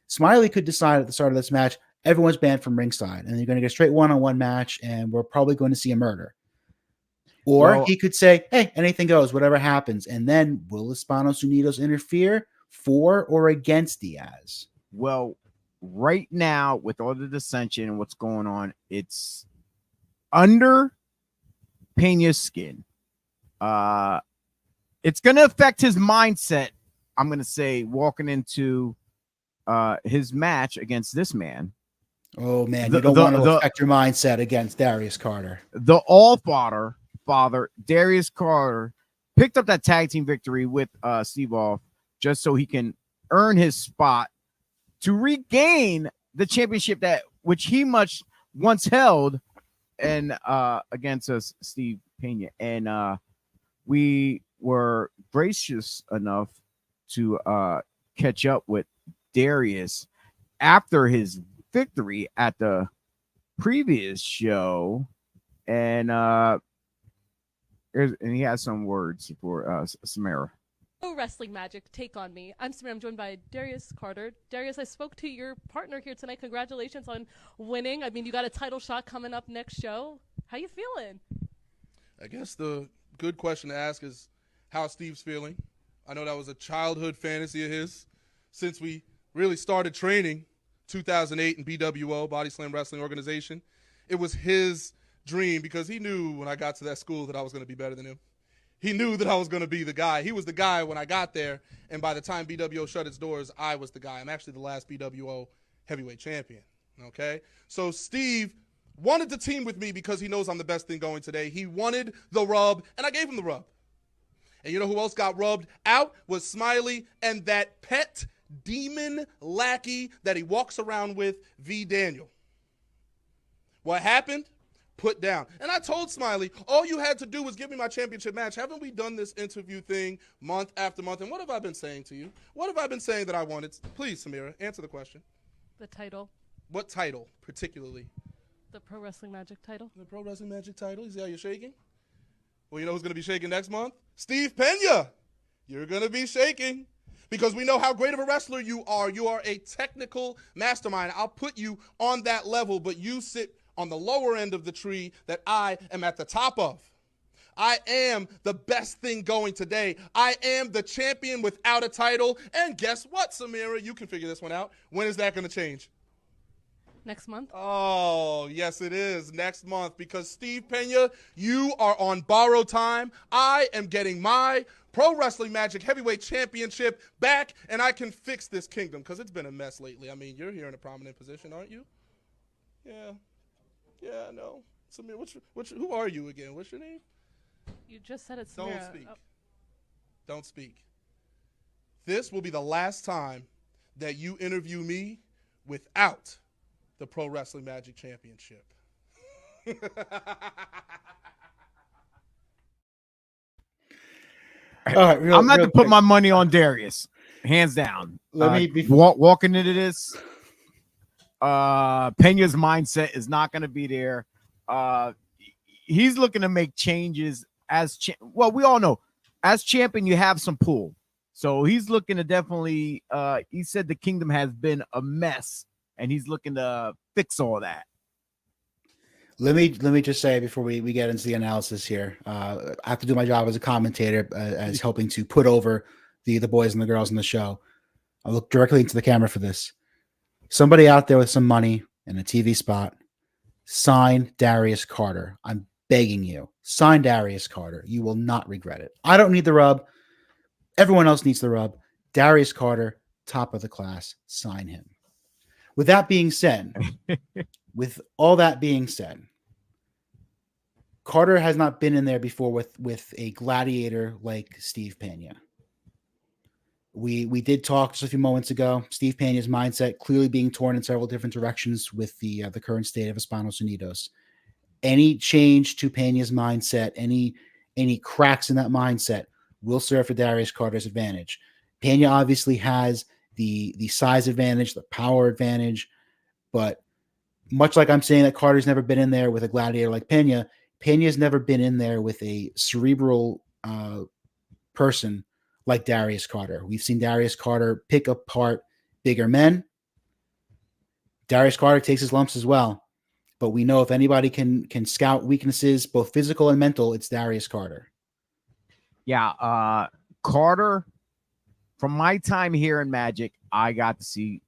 Smiley could decide at the start of this match, everyone's banned from ringside, and you're going to get a straight one-on-one match, and we're probably going to see a murder. Or he could say, hey, anything goes, whatever happens. And then will Hispanos Unidos interfere for or against Diaz? Well, right now, with all the dissension and what's going on, it's under Pena's skin. It's going to affect his mindset, I'm going to say, walking into his match against this man. Oh, man, you don't want to affect your mindset against Darius Carter. The all-father, Darius Carter, picked up that tag team victory with Steve Off just so he can earn his spot to regain the championship which he much once held and against us, Steve Pena. And we were gracious enough to catch up with Darius after his victory at the previous show, and he has some words for Samara. Pro Wrestling Magic, take on me. I'm Samara. I'm joined by Darius Carter. Darius, I spoke to your partner here tonight. Congratulations on winning. I mean, you got a title shot coming up next show. How you feeling? I guess the good question to ask is how Steve's feeling. I know that was a childhood fantasy of his since we really started training 2008 in BWO, Body Slam Wrestling Organization. It was his dream because he knew when I got to that school that I was going to be better than him. He knew that I was going to be the guy. He was the guy when I got there, and by the time BWO shut its doors, I was the guy. I'm actually the last BWO heavyweight champion, okay? So Steve wanted to team with me because he knows I'm the best thing going today. He wanted the rub, and I gave him the rub. And you know who else got rubbed out? Was Smiley and that pet demon lackey that he walks around with, V. Daniel. What happened? Put down. And I told Smiley, all you had to do was give me my championship match. Haven't we done this interview thing month after month? And what have I been saying to you? What have I been saying that I wanted? Please, Samira, answer the question. The title. What title, particularly? The Pro Wrestling Magic title. The Pro Wrestling Magic title? You see how you're shaking? Well, you know who's going to be shaking next month? Steve Pena. You're going to be shaking because we know how great of a wrestler you are. You are a technical mastermind. I'll put you on that level, but you sit on the lower end of the tree that I am at the top of. I am the best thing going today. I am the champion without a title. And guess what, Samira? You can figure this one out. When is that going to change? Next month? Oh, yes, it is. Next month. Because Steve Pena, you are on borrowed time. I am getting my Pro Wrestling Magic Heavyweight Championship back, and I can fix this kingdom because it's been a mess lately. I mean, you're here in a prominent position, aren't you? Yeah. Yeah, I know. Samir, who are you again? What's your name? You just said it's Don't Samira. speak. Don't speak. This will be the last time that you interview me without the Pro Wrestling Magic Championship. All right, I'm about to put my money on Darius, hands down. Walking into this, Pena's mindset is not going to be there. He's looking to make changes well, we all know as champion, you have some pull. So he's looking to definitely, he said the kingdom has been a mess and he's looking to fix all that. Let me just say before we get into the analysis here, I have to do my job as a commentator, as helping to put over the boys and the girls in the show. I'll look directly into the camera for this. Somebody out there with some money and a TV spot, sign Darius Carter. I'm begging you, sign Darius Carter. You will not regret it. I don't need the rub. Everyone else needs the rub. Darius Carter, top of the class. Sign him. With that being said, with all that being said, Carter has not been in there before with a gladiator like Steve Pena. We did talk just a few moments ago. Steve Pena's mindset clearly being torn in several different directions with the current state of Espanos Unidos. Any change to Pena's mindset, any cracks in that mindset will serve for Darius Carter's advantage. Pena obviously has the size advantage, the power advantage, but much like I'm saying that Carter's never been in there with a gladiator like Pena's never been in there with a cerebral person like Darius Carter. We've seen Darius Carter pick apart bigger men. Darius Carter takes his lumps as well. But we know if anybody can scout weaknesses, both physical and mental, it's Darius Carter. Yeah, Carter, from my time here in Magic, I got to see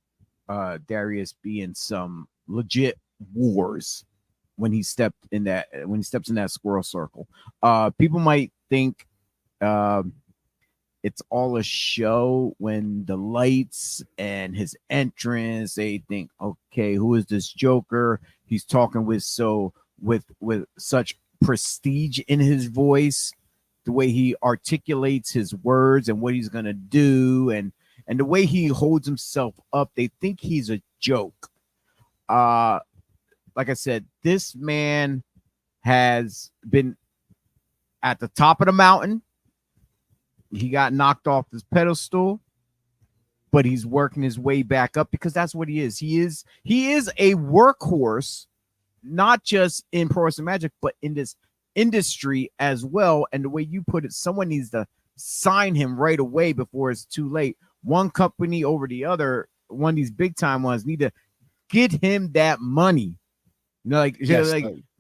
Darius be in some legit wars when he steps in that squirrel circle. People might think it's all a show when the lights and his entrance, they think, okay, who is this Joker? He's talking with such prestige in his voice, the way he articulates his words and what he's gonna do, and the way he holds himself up. They think he's a joke. Like I said, this man has been at the top of the mountain. He got knocked off his pedestal, but he's working his way back up because that's what he is. He is a workhorse, not just in Pro Wrestling Magic, but in this industry as well. And the way you put it, someone needs to sign him right away before it's too late. One company over the other, one of these big time ones, need to get him that money. You know,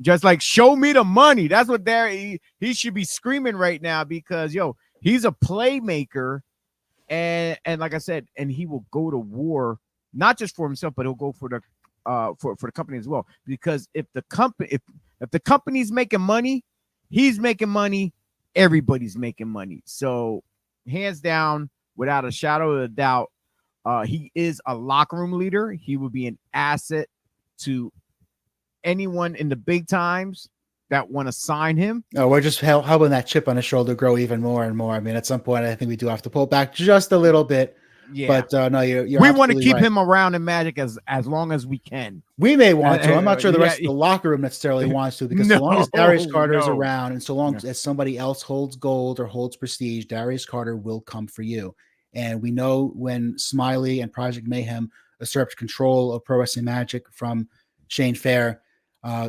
just like show me the money. That's what he should be screaming right now, because he's a playmaker, and like I said, and he will go to war not just for himself, but he'll go for the for the company as well. Because if the company's making money, he's making money, everybody's making money. So hands down, without a shadow of a doubt, he is a locker room leader. He will be an asset to anyone in the big times that want to sign him. Oh, we're just helping that chip on his shoulder grow even more and more. I mean, at some point, I think we do have to pull back just a little bit. Yeah, but no, you're we want to keep right. him around in Magic as long as we can. We may want to. I'm not sure the rest of the locker room necessarily wants to, because so long as Darius Carter is around, and so long as somebody else holds gold or holds prestige, Darius Carter will come for you. And we know when Smiley and Project Mayhem usurped control of Pro Wrestling Magic from Shane Fair,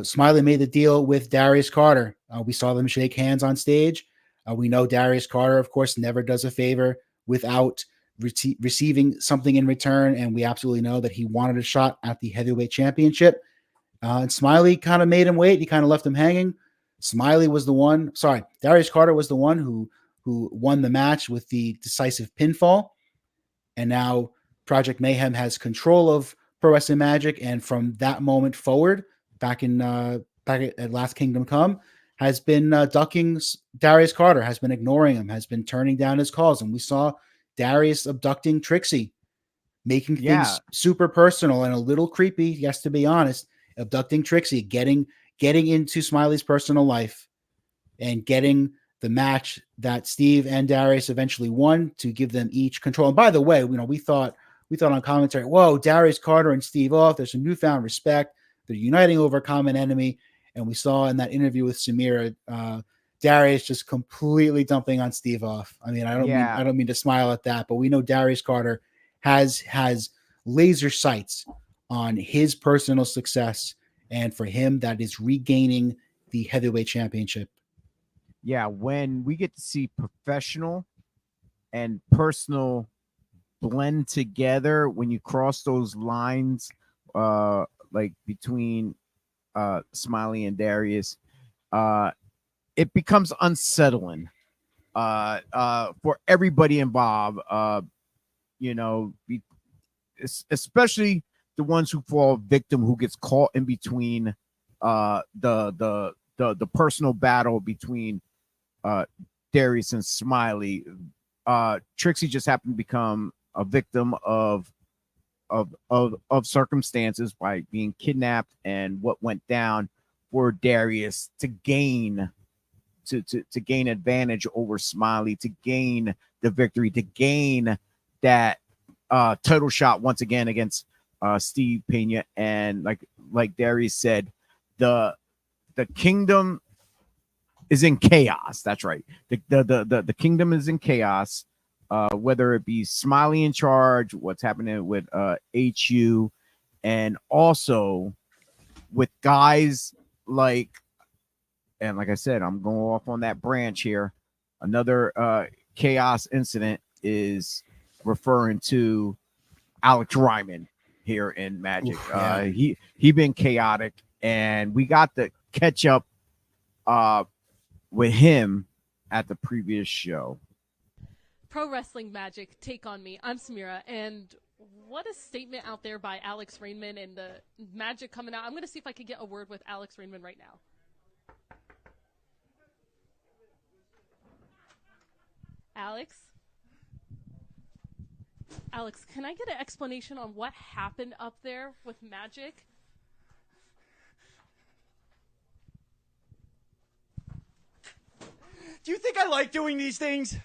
Smiley made the deal with Darius Carter. We saw them shake hands on stage. We know Darius Carter, of course, never does a favor without receiving something in return, and we absolutely know that he wanted a shot at the heavyweight championship. And Smiley kind of made him wait. He kind of left him hanging. Darius Carter was the one who won the match with the decisive pinfall, and now Project Mayhem has control of Pro Wrestling Magic, and from that moment forward, back at Last Kingdom Come, has been ducking Darius Carter, has been ignoring him, has been turning down his calls. And we saw Darius abducting Trixie, making things super personal and a little creepy, yes, to be honest, abducting Trixie, getting into Smiley's personal life, and getting the match that Steve and Darius eventually won to give them each control. And by the way, we thought on commentary, whoa, Darius Carter and Steve off, there's some newfound respect. They're uniting over a common enemy. And we saw in that interview with Samira, Darius just completely dumping on Steve off. I mean, I don't mean to smile at that, but we know Darius Carter has laser sights on his personal success. And for him, that is regaining the heavyweight championship. Yeah, when we get to see professional and personal blend together, when you cross those lines, like between Smiley and Darius, it becomes unsettling for everybody involved. Especially the ones who fall victim, who gets caught in between the personal battle between Darius and Smiley. Trixie just happened to become a victim of circumstances by being kidnapped, and what went down for Darius to gain advantage over Smiley, to gain the victory, to gain that title shot once again against Steve Pena. And like Darius said, the kingdom is in chaos. That's right. The kingdom is in chaos. Whether it be Smiley in charge, what's happening with HU, and also with guys like, and like I said, I'm going off on that branch here. Another chaos incident is referring to Alex Ryman here in Magic. Oof, yeah. He been chaotic, and we got to catch up with him at the previous show. Pro Wrestling Magic, take on me. I'm Samira, and what a statement out there by Alex Rainman and the Magic coming out. I'm going to see if I can get a word with Alex Rainman right now. Alex? Alex, can I get an explanation on what happened up there with Magic? Do you think I like doing these things?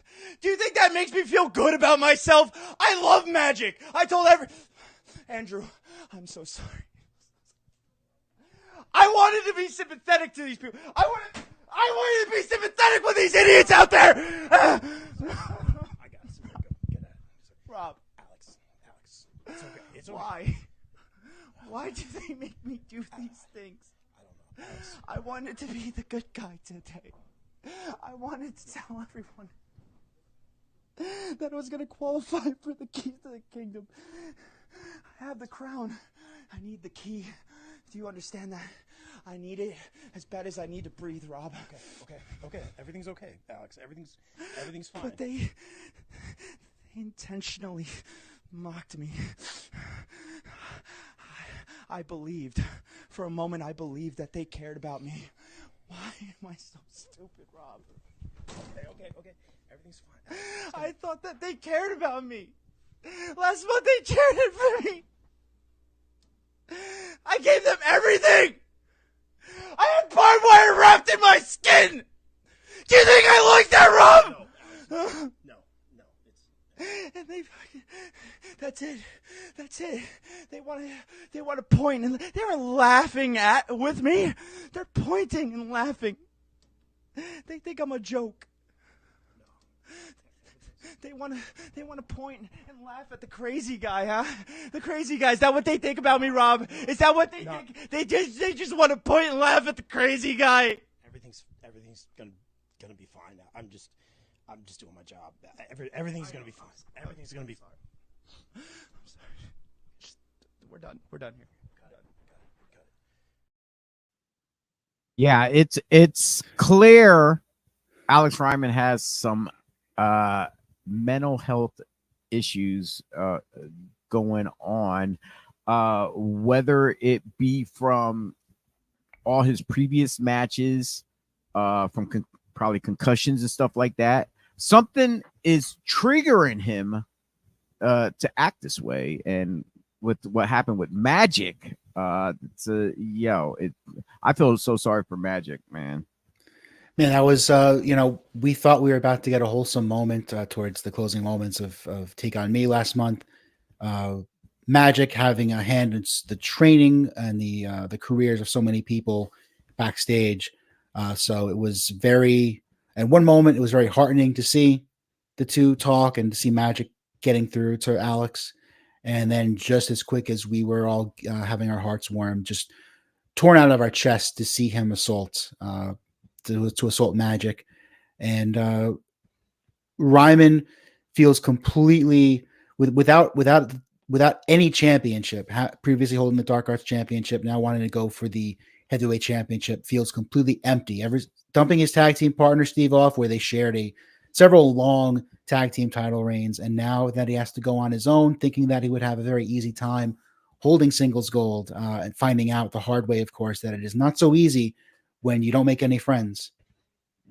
Do you think that makes me feel good about myself? I love magic. I told Andrew, I'm so sorry. I wanted to be sympathetic to these people. I wanted to be sympathetic with these idiots out there. I got it. Get out. Rob. Alex. It's okay. It's okay. Why do they make me do these things? I don't know. Alex. I wanted to be the good guy today. I wanted to tell everyone that I was going to qualify for the keys to the kingdom. I have the crown. I need the key. Do you understand that? I need it as bad as I need to breathe, Rob. Okay. Everything's okay, Alex. Everything's fine. But they intentionally mocked me. I believed. For a moment, I believed that they cared about me. Why am I so stupid, Rob? Okay. Everything's fine. I thought that they cared about me. Last month they cheered for me. I gave them everything. I had barbed wire wrapped in my skin. Do you think I like that, Rob? No. And that's it. They want to point, and they were laughing with me. They're pointing and laughing. They think I'm a joke. They want to point and laugh at the crazy guy, huh? The crazy guy. Is that what they think about me, Rob? Is that what they think? They just want to point and laugh at the crazy guy. Everything's gonna be fine. I'm just doing my job. Everything's gonna be fine. Everything's gonna be fine. I'm sorry. We're done. We're done here. Got it. Yeah, it's clear Alex Ryman has some mental health issues going on, whether it be from all his previous matches, from probably concussions and stuff like that. Something is triggering him to act this way, and with what happened with Magic, I feel so sorry for Magic, man. Man, that was, we thought we were about to get a wholesome moment towards the closing moments of Take On Me last month. Magic having a hand in the training and the careers of so many people backstage. So it was at one moment, it was very heartening to see the two talk and to see Magic getting through to Alex. And then just as quick as we were all having our hearts warmed, just torn out of our chest to see him assault to assault Magic. And Ryman feels completely without any championship, previously holding the Dark Arts Championship, now wanting to go for the Heavyweight Championship, feels completely empty. Dumping his tag team partner Steve off, where they shared several long tag team title reigns, and now that he has to go on his own, thinking that he would have a very easy time holding singles gold, and finding out the hard way, of course, that it is not so easy when you don't make any friends.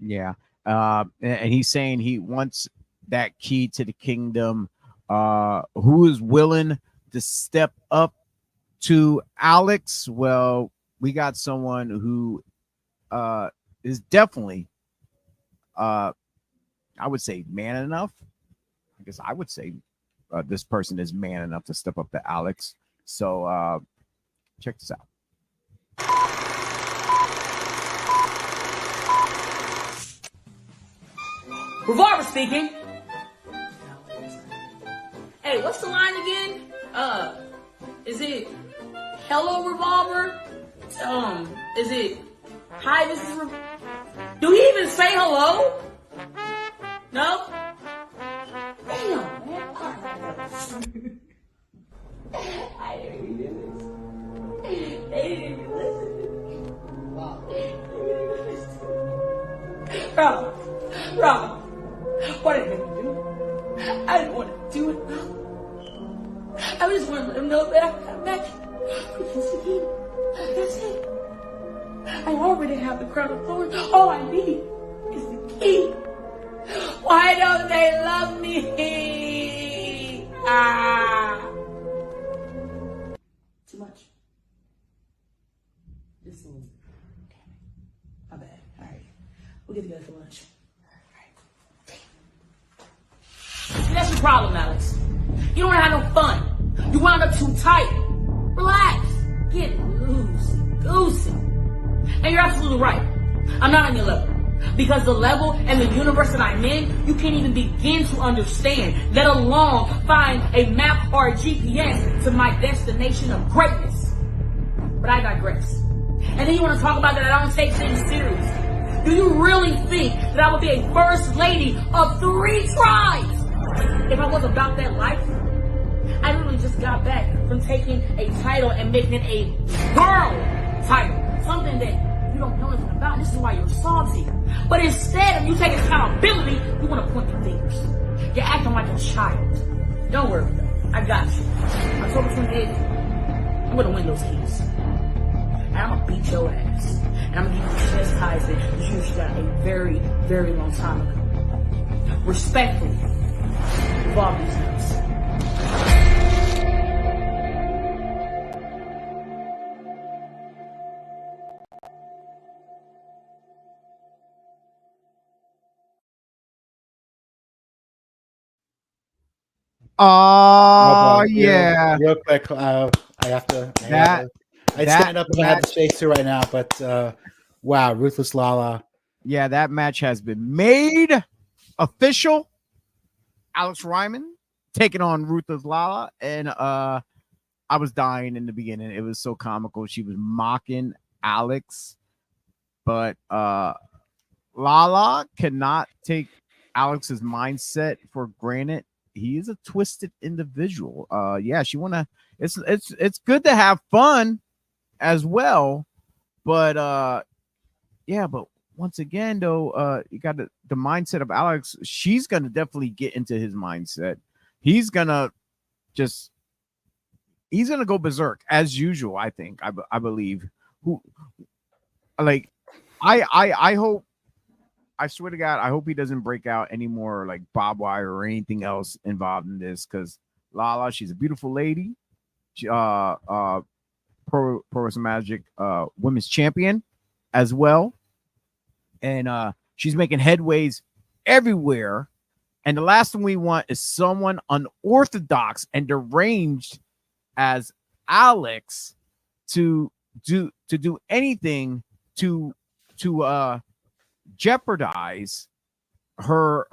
Yeah. And he's saying he wants that key to the kingdom. Who is willing to step up to Alex? Well, we got someone who is definitely, I would say, man enough. I guess I would say this person is man enough to step up to Alex. So check this out. Revolver speaking. Hey, what's the line again? Is it hello Revolver? Is it hi, this is do he even say hello? No? Damn, man. I didn't even do this. They didn't even listen. Wow. They didn't even listen. Bro, what did I do? I didn't want to do it, bro. I just want to let him know that I got back. That's it. I already have the crown of thorns. All I need is the key. Why don't they love me? Too much. Just a little bit. Okay. My bad. All right. We'll get together for lunch. See, that's your problem, Alex. You don't want to have no fun. You wound up too tight. Relax. Get loosey-goosey. And you're absolutely right. I'm not on your level. Because the level and the universe that I'm in, you can't even begin to understand, let alone find a map or a GPS to my destination of greatness. But I digress. And then you want to talk about that I don't take things serious. Do you really think that I would be a first lady of 3 tribes if I was about that life? I literally just got back from taking a title and making it a girl title. Something that you don't know anything about. This is why you're salty. But instead of you taking accountability, you want to point your fingers. You're acting like a child. Don't worry, though. I got you. October 28th, I'm going to win those keys. And I'm going to beat your ass. And I'm going to give you the chastisement that you got a very, very long time ago. Respectfully, BodySlams. Oh yeah. Real quick, I stand up if I have the space to right now, but wow, Ruthless Lala. Yeah, that match has been made official. Alex Ryman taking on Ruthless Lala, and I was dying in the beginning. It was so comical. She was mocking Alex, but Lala cannot take Alex's mindset for granted. He is a twisted individual. Yeah, she wanna. It's good to have fun as well, but yeah, but once again though, you got the mindset of Alex. She's gonna definitely get into his mindset. He's gonna go berserk as usual. I think. I believe. I hope. I swear to God, I hope he doesn't break out any more like barbed wire or anything else involved in this, because Lala, she's a beautiful lady. She, Pro Wrestling Magic women's champion as well. And she's making headways everywhere. And the last thing we want is someone unorthodox and deranged as Alex to do anything to jeopardize her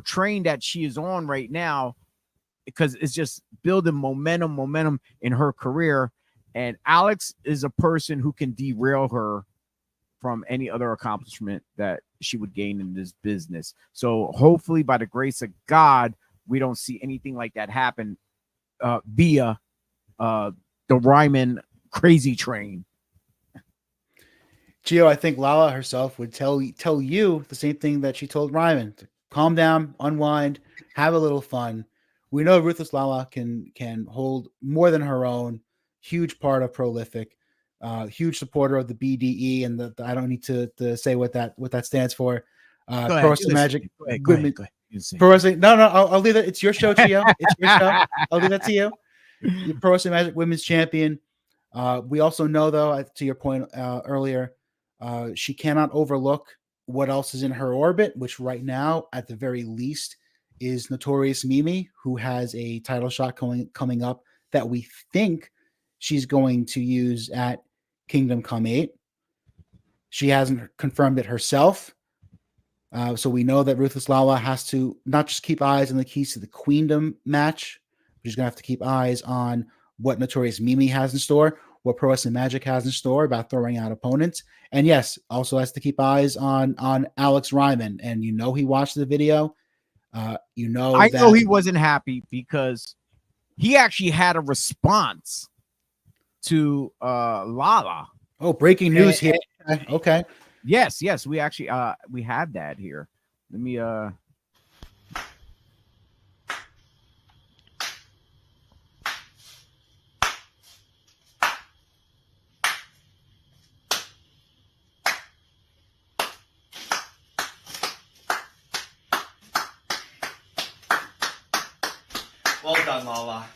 train that she is on right now, because it's just building momentum in her career. And Alex is a person who can derail her from any other accomplishment that she would gain in this business. So hopefully, by the grace of God, we don't see anything like that happen via the Ryman crazy train. Chio, I think Lala herself would tell you the same thing that she told Ryman: to calm down, unwind, have a little fun. We know Ruthless Lala can hold more than her own. Huge part of Prolific, huge supporter of the BDE, and I don't need to say what that stands for. Pro Wrestling Magic. Go ahead. Pro Wrestling. No, I'll leave that. It's your show, Chio. It's your show. I'll leave that to you. You're Pro Wrestling Magic Women's Champion. We also know, though, to your point earlier, she cannot overlook what else is in her orbit, which right now, at the very least, is Notorious Mimi, who has a title shot coming up that we think she's going to use at Kingdom Come 8. She hasn't confirmed it herself. So we know that Ruthless Lala has to not just keep eyes on the keys to the Queendom match, but she's going to have to keep eyes on what Notorious Mimi has in store, what Pro Wrestling Magic has in store about throwing out opponents. And yes, also has to keep eyes on Alex Ryman. And you know he watched the video. I know he wasn't happy because he actually had a response to Lala. Oh, breaking news here. Okay. Yes, we actually we have that here. Let me Well done, Lala.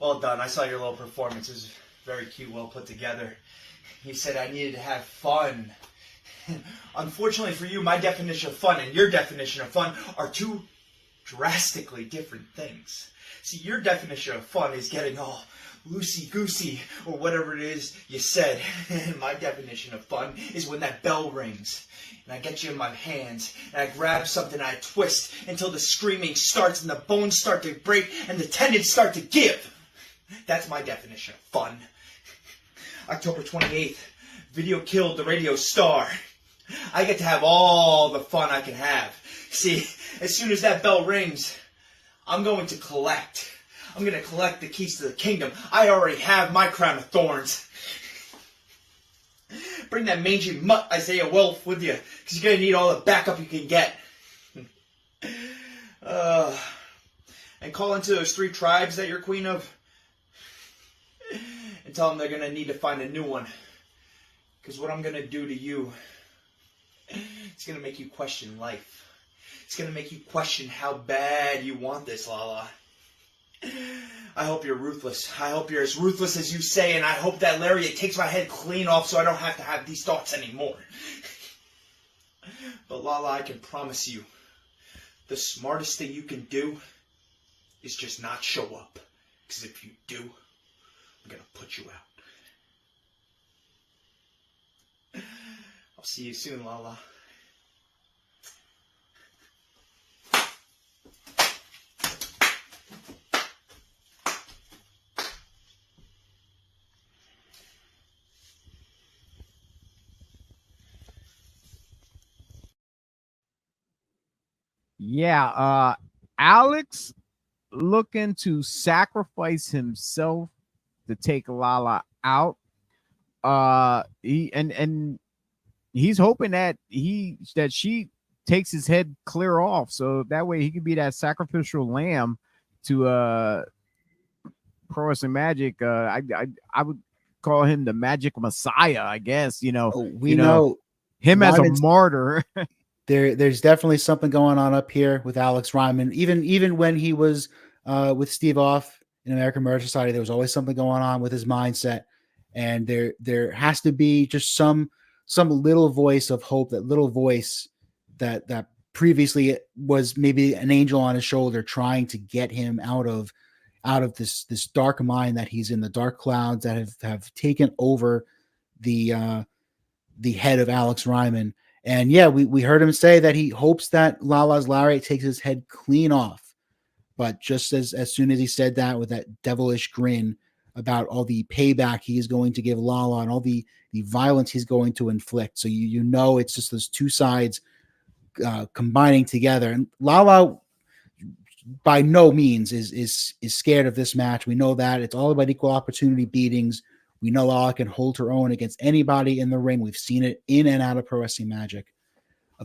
Well done. I saw your little performance. It was very cute, well put together. You said I needed to have fun. Unfortunately for you, my definition of fun and your definition of fun are two drastically different things. See, your definition of fun is getting all loosey-goosey or whatever it is you said. And my definition of fun is when that bell rings and I get you in my hands and I grab something and I twist until the screaming starts and the bones start to break and the tendons start to give. That's my definition of fun. October 28th, video killed the radio star. I get to have all the fun I can have. See, as soon as that bell rings, I'm going to collect. I'm going to collect the keys to the kingdom. I already have my crown of thorns. Bring that mangy mutt Isaiah Wolf with you, because you're going to need all the backup you can get. And call into those 3 tribes that you're queen of, and tell them they're going to need to find a new one. Because what I'm going to do to you, it's going to make you question life. It's going to make you question how bad you want this, Lala. I hope you're ruthless. I hope you're as ruthless as you say, and I hope that lariat takes my head clean off so I don't have to have these thoughts anymore. But Lala, I can promise you, the smartest thing you can do is just not show up. Because if you do, I'm going to put you out. I'll see you soon, Lala. Yeah, Alex looking to sacrifice himself to take Lala out. He's hoping that she takes his head clear off, so that way he could be that sacrificial lamb to Pro Wrestling Magic. I would call him the Magic Messiah, I guess. We know him as a Ryman's martyr. There's definitely something going on up here with Alex Ryman. Even when he was with Steve Off in American Murder Society, there was always something going on with his mindset. And there has to be just some little voice of hope, that little voice that previously was maybe an angel on his shoulder trying to get him out of this dark mind that he's in, the dark clouds that have taken over the head of Alex Ryman. And yeah, we heard him say that he hopes that Lala's lariat takes his head clean off. But just as soon as he said that, with that devilish grin about all the payback he is going to give Lala and all the violence he's going to inflict. So you know it's just those two sides combining together. And Lala by no means is scared of this match. We know that. It's all about equal opportunity beatings. We know Lala can hold her own against anybody in the ring. We've seen it in and out of Pro Wrestling Magic.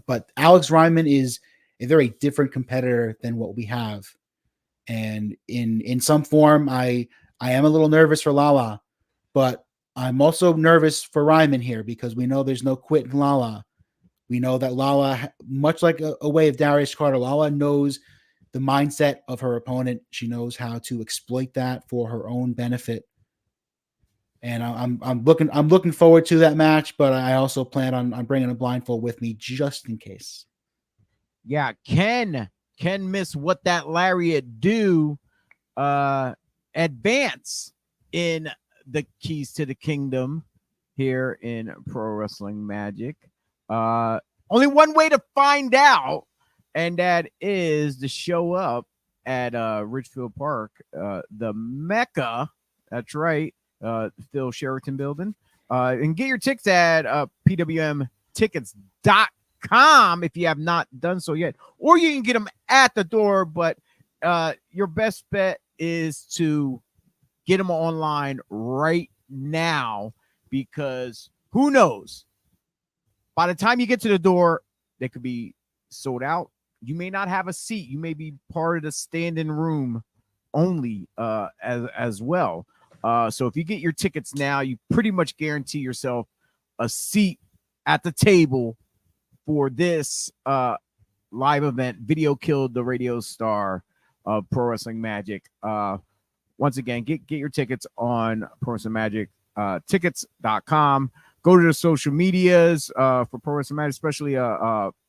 But Alex Ryman is a very different competitor than what we have. And in some form, I am a little nervous for Lala, but I'm also nervous for Ryman here because we know there's no quit in Lala. We know that Lala, much like a way of Darius Carter, Lala knows the mindset of her opponent. She knows how to exploit that for her own benefit. And I'm looking forward to that match, but I also plan on bringing a blindfold with me just in case. Yeah, can can miss what that lariat do advance in the keys to the kingdom here in Pro Wrestling Magic. Only one way to find out, and that is to show up at Ridgefield Park, the Mecca. That's right, Phil Sheraton building. And get your tickets at pwmtickets.com if you have not done so yet, or you can get them at the door. But your best bet is to get them online right now, because who knows? By the time you get to the door, they could be sold out. You may not have a seat. You may be part of the standing room only as well. So if you get your tickets now, you pretty much guarantee yourself a seat at the table for this live event. Video killed the radio star of Pro Wrestling Magic. Once again, get your tickets on Pro Wrestling Magic tickets.com. Go to the social medias for Pro Wrestling Magic, especially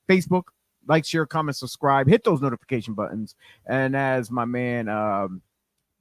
Facebook. Like, share, comment, subscribe, hit those notification buttons. And as my man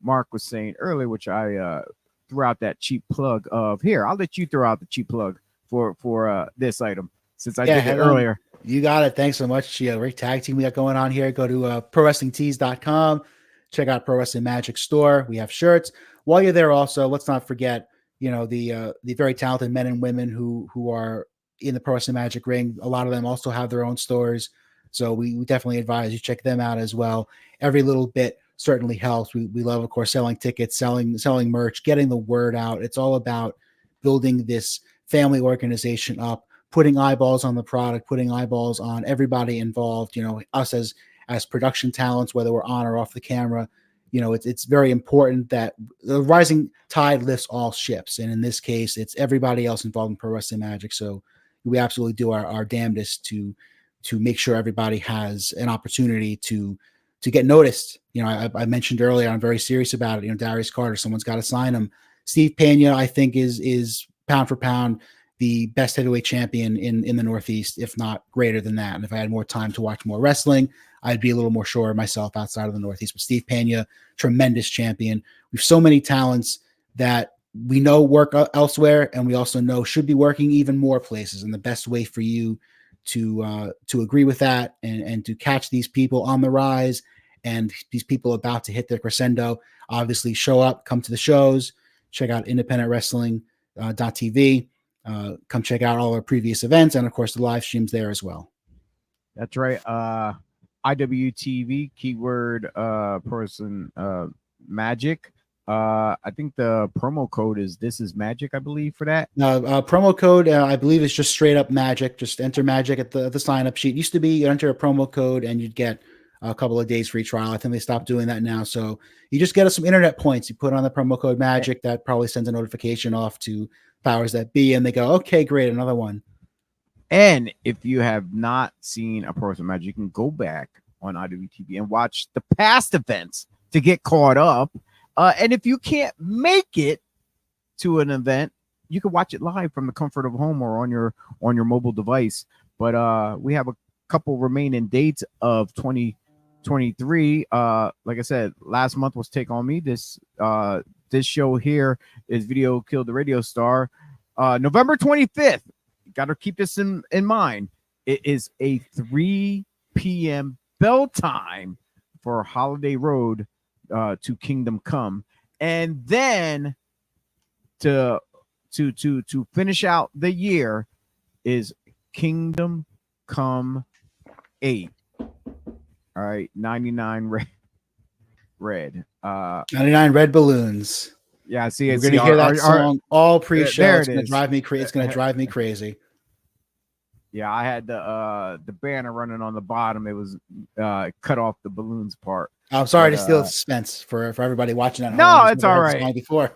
Mark was saying earlier, which I threw out that cheap plug of, here, I'll let you throw out the cheap plug for this item, since I did it earlier. You got it. Thanks so much, Chio. Great tag team we got going on here. Go to ProWrestlingTees.com. Check out Pro Wrestling Magic store. We have shirts. While you're there, also, let's not forget, the very talented men and women who are in the Pro Wrestling Magic ring. A lot of them also have their own stores, so we definitely advise you check them out as well. Every little bit certainly helps. We love, of course, selling tickets, selling merch, getting the word out. It's all about building this family organization up, putting eyeballs on the product, putting eyeballs on everybody involved. Us as production talents, whether we're on or off the camera. It's very important that the rising tide lifts all ships. And in this case, it's everybody else involved in Pro Wrestling Magic. So we absolutely do our damnedest to make sure everybody has an opportunity to get noticed. I mentioned earlier, I'm very serious about it. Darius Carter, someone's got to sign him. Steve Pena, I think, is pound for pound the best heavyweight champion in the Northeast, if not greater than that. And if I had more time to watch more wrestling, I'd be a little more sure of myself outside of the Northeast. But Steve Pena, tremendous champion. We have so many talents that we know work elsewhere, and we also know should be working even more places. And the best way for you to agree with that and to catch these people on the rise and these people about to hit their crescendo, obviously show up, come to the shows, check out independentwrestling.tv. Come check out all our previous events and, of course, the live streams there as well. That's right. IWTV, keyword person Magic. I think the promo code is "This is Magic," I believe, for that. Promo code, I believe, is just straight up Magic. Just enter Magic at the sign up sheet. It used to be you enter a promo code and you'd get a couple of days free trial. I think they stopped doing that now. So you just get us some internet points. You put on the promo code Magic. That probably sends a notification off to powers that be, and they go, okay, great, another one. And if you have not seen a Pro Wrestling Magic, you can go back on IWTV and watch the past events to get caught up. And if you can't make it to an event, you can watch it live from the comfort of home or on your mobile device. But we have a couple remaining dates of 2023. Like I said, last month was Take On Me. This show here is Video Killed the Radio Star. November 25th. Got to keep this in mind. It is a 3 p.m. bell time for Holiday Road to Kingdom Come. And then to finish out the year is Kingdom Come 8. All right, 99 red. 99 red balloons. Yeah, see, we're gonna hear that song all pre-show. It's gonna drive me crazy. It's gonna drive me crazy. Yeah, I had the banner running on the bottom. It was cut off the balloons part. I'm sorry to steal the suspense for everybody watching at home. No, it's all right. Before.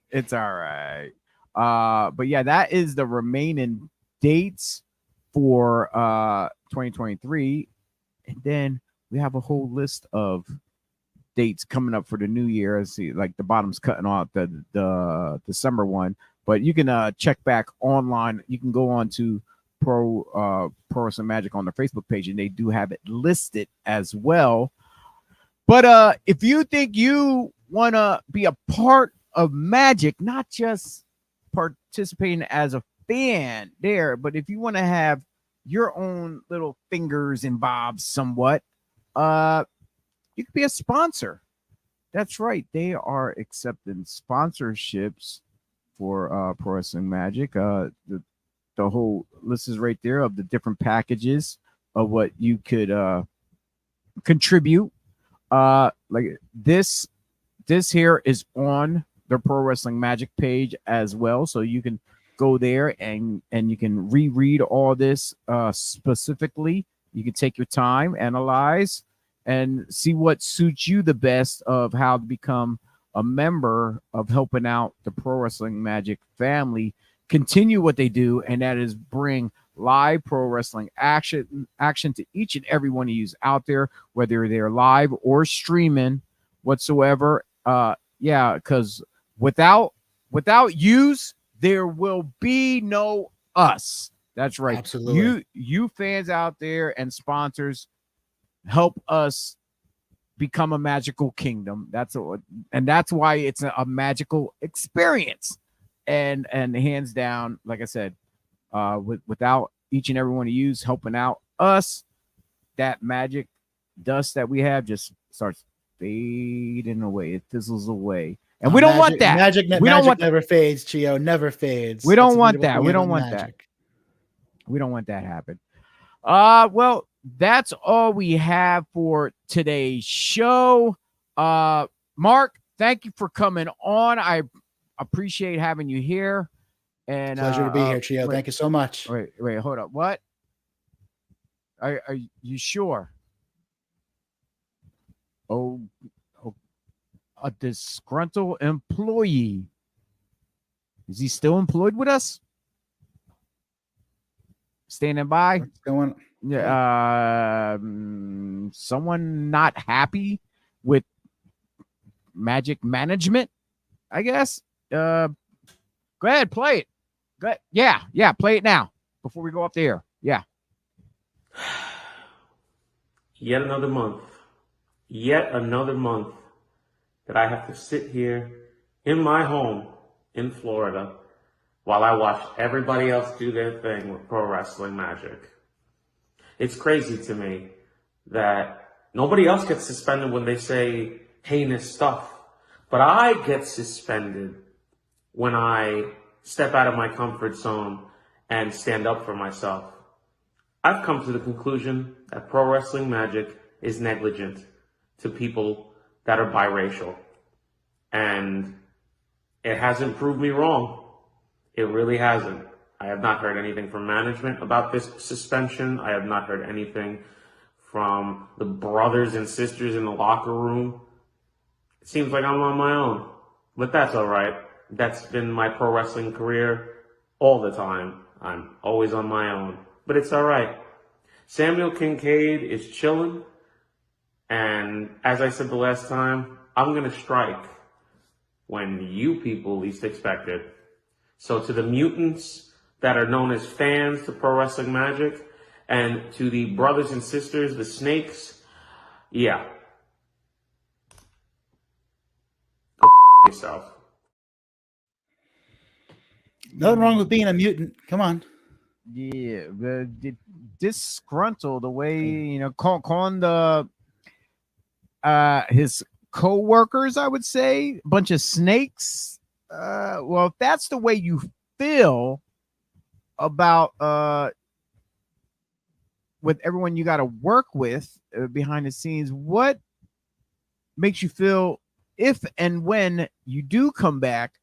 It's all right. But yeah, that is the remaining dates for 2023, and then we have a whole list of dates coming up for the new year. I see, like, the bottom's cutting off the December one, but you can check back online. You can go on to Pro Wrestling Magic on their Facebook page, and they do have it listed as well. But if you think you want to be a part of Magic, not just participating as a fan there, but if you want to have your own little fingers and bobs somewhat, you could be a sponsor. That's right. They are accepting sponsorships for Pro Wrestling Magic. The whole list is right there of the different packages of what you could contribute. Like this here is on the Pro Wrestling Magic page as well, so you can go there and you can reread all this specifically. You can take your time, analyze, and see what suits you the best of how to become a member of helping out the Pro Wrestling Magic family continue what they do, and that is bring live pro wrestling action to each and every one of you out there, whether they're live or streaming whatsoever. Because without yous, there will be no us. That's right. Absolutely. You fans out there and sponsors help us become a magical kingdom. That's why it's a magical experience. And hands down, like I said, without each and every one of you helping out us, that magic dust that we have just starts fading away. It fizzles away. And we don't want that. Magic never fades, Chio. Never fades. We don't want that. We don't want that. We don't want that to happen. Well, that's all we have for today's show. Mark, thank you for coming on. I appreciate having you here. And pleasure to be here, Chio. Thank you so much. Wait, hold up. What? Are you sure? Oh, a disgruntled employee. Is he still employed with us? Standing by? What's going on? Yeah, someone not happy with Magic management, I guess. Go ahead, play it. Go ahead. Yeah, play it now before we go up there. Yeah. Yet another month that I have to sit here in my home in Florida while I watch everybody else do their thing with Pro Wrestling Magic. It's crazy to me that nobody else gets suspended when they say heinous stuff, but I get suspended when I step out of my comfort zone and stand up for myself. I've come to the conclusion that Pro Wrestling Magic is negligent to people that are biracial. And it hasn't proved me wrong. It really hasn't. I have not heard anything from management about this suspension. I have not heard anything from the brothers and sisters in the locker room. It seems like I'm on my own, but that's all right. That's been my pro wrestling career all the time. I'm always on my own, but it's all right. Samuel Kincaid is chilling. And as I said the last time, I'm going to strike when you people least expect it. So to the mutants that are known as fans to Pro Wrestling Magic, and to the brothers and sisters, the snakes, yeah. Go yourself. Nothing wrong with being a mutant. Come on. Yeah, disgruntled the way, calling the his co-workers, I would say, a bunch of snakes. Well, if that's the way you feel about with everyone you got to work with behind the scenes, what makes you feel if and when you do come back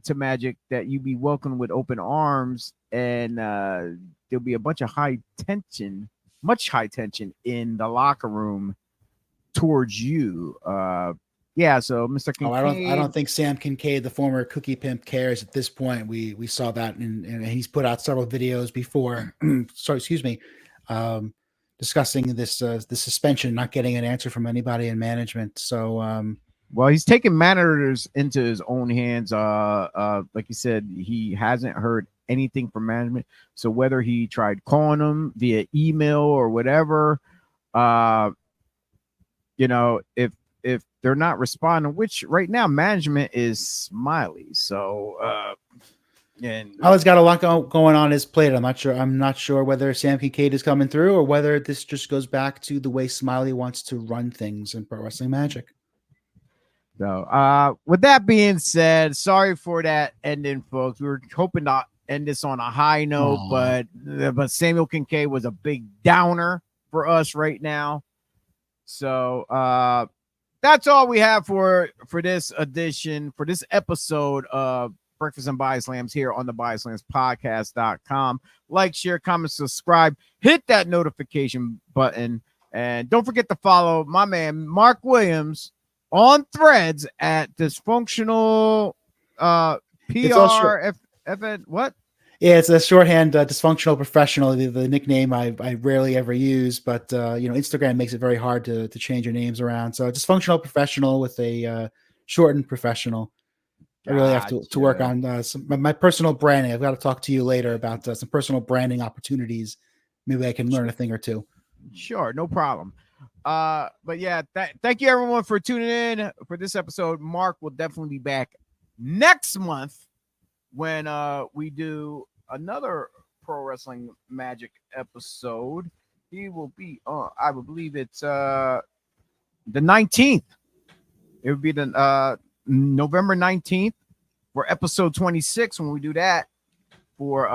to Magic that you be welcomed with open arms, and there'll be a bunch of much high tension in the locker room towards you? So Mr. Kincaid, I don't think Sam Kincaid, the former cookie pimp, cares at this point. We saw that, and he's put out several videos before. Discussing this suspension, not getting an answer from anybody in management. So, well, he's taking matters into his own hands. Like you said, he hasn't heard anything from management. So whether he tried calling them via email or whatever, if they're not responding, which right now management is Smiley. So and Alex got a lot going on his plate. I'm not sure whether Sam Kincaid is coming through or whether this just goes back to the way Smiley wants to run things in Pro Wrestling Magic. So with that being said, sorry for that ending, folks. We were hoping to end this on a high note, but Samuel Kincaid was a big downer for us right now. So that's all we have for this edition, for this episode of Breakfast and BodySlams here on the BodySlamsPodcast.com. Like, share, comment, subscribe, hit that notification button, and don't forget to follow my man Mark Williams on Threads at Dysfunctional what? Yeah, it's a shorthand, Dysfunctional Professional, the nickname I rarely ever use, but Instagram makes it very hard to change your names around. So Dysfunctional Professional with a shortened professional. I really have to work on my personal branding. I've got to talk to you later about some personal branding opportunities. Maybe I can learn a thing or two. Sure, no problem. But yeah, thank you everyone for tuning in for this episode. Mark will definitely be back next month when we do another Pro Wrestling Magic episode. He will be I would believe it's the 19th. It would be the November 19th for episode 26 when we do that for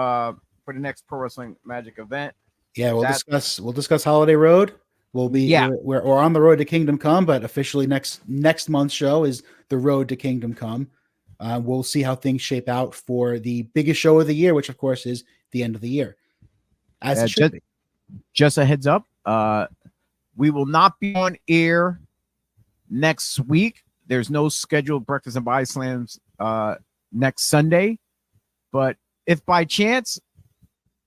the next Pro Wrestling Magic event. Yeah, we'll discuss Holiday Road. We'll be we're on the road to Kingdom Come, but officially next month's show is the Road to Kingdom Come. We'll see how things shape out for the biggest show of the year, which of course is the end of the year. Just a heads up, we will not be on air next week. There's no scheduled Breakfast and BodySlams next Sunday, but if by chance,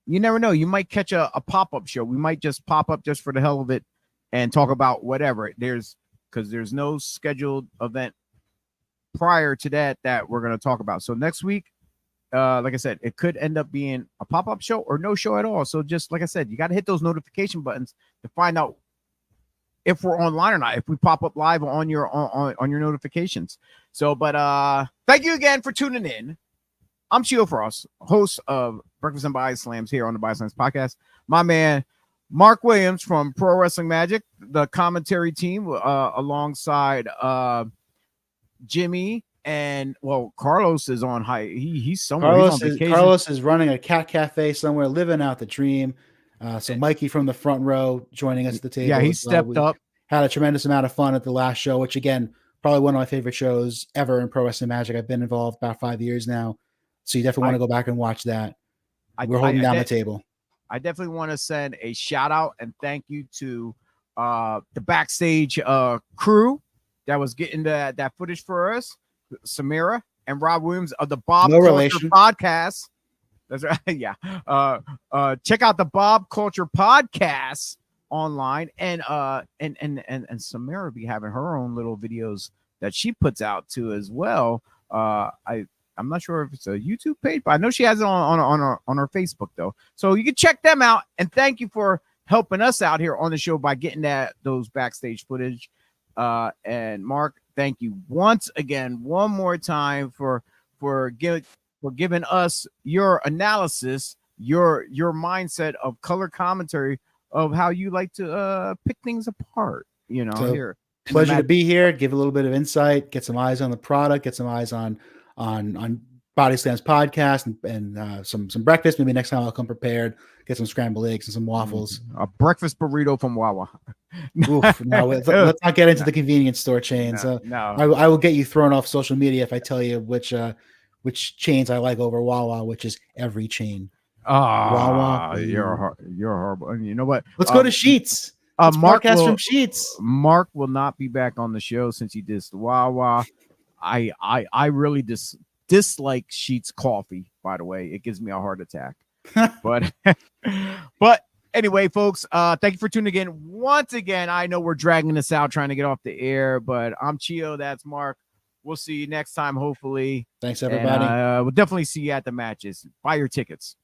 you never know, you might catch a pop-up show. We might just pop up just for the hell of it and talk about whatever. There's no scheduled event prior to that we're going to talk about. So next week, like I said, it could end up being a pop-up show or no show at all. So just like I said, you got to hit those notification buttons to find out if we're online or not, if we pop up live on your notifications. So, but thank you again for tuning in. I'm Chio Frost, host of Breakfast and BodySlams here on the BodySlams podcast. My man Mark Williams from Pro Wrestling Magic, the commentary team, alongside Jimmy, and Carlos is on high. He's somewhere. Carlos is running a cat cafe somewhere, living out the dream. So Mikey from the front row joining us at the table. Yeah, he stepped up. Had a tremendous amount of fun at the last show, which again, probably one of my favorite shows ever in Pro Wrestling Magic. I've been involved about 5 years now. So you definitely want to go back and watch that. We're holding down the table. I definitely want to send a shout out and thank you to the backstage crew that was getting that footage for us, Samira and Rob Williams of the Bob Culture Podcast. That's right. Yeah. Check out the Bob Culture Podcast online, and Samira be having her own little videos that she puts out too as well. I'm not sure if it's a YouTube page, but I know she has it on her Facebook though. So you can check them out. And thank you for helping us out here on the show by getting those backstage footage. And Mark, thank you once again, one more time for giving us your analysis, your mindset of color commentary of how you like to pick things apart. Here. Pleasure to be here. Give a little bit of insight, get some eyes on the product, get some eyes on BodySlams podcast and some breakfast. Maybe next time I'll come prepared, get some scrambled eggs and some waffles. A breakfast burrito from Wawa. Oof, no, let's not get into the convenience store chains. No. I will get you thrown off social media if I tell you which chains I like over Wawa, which is every chain. Wawa, you're horrible. And you know what? Let's go to Sheets. Mark from Sheets. Mark will not be back on the show since he dissed Wawa. I really dislike Sheets coffee, by the way. It gives me a heart attack. But anyway, folks, thank you for tuning in. Once again, I know we're dragging this out trying to get off the air, but I'm Chio, that's Mark. We'll see you next time, hopefully. Thanks, And, everybody. we'll definitely see you at the matches. Buy your tickets.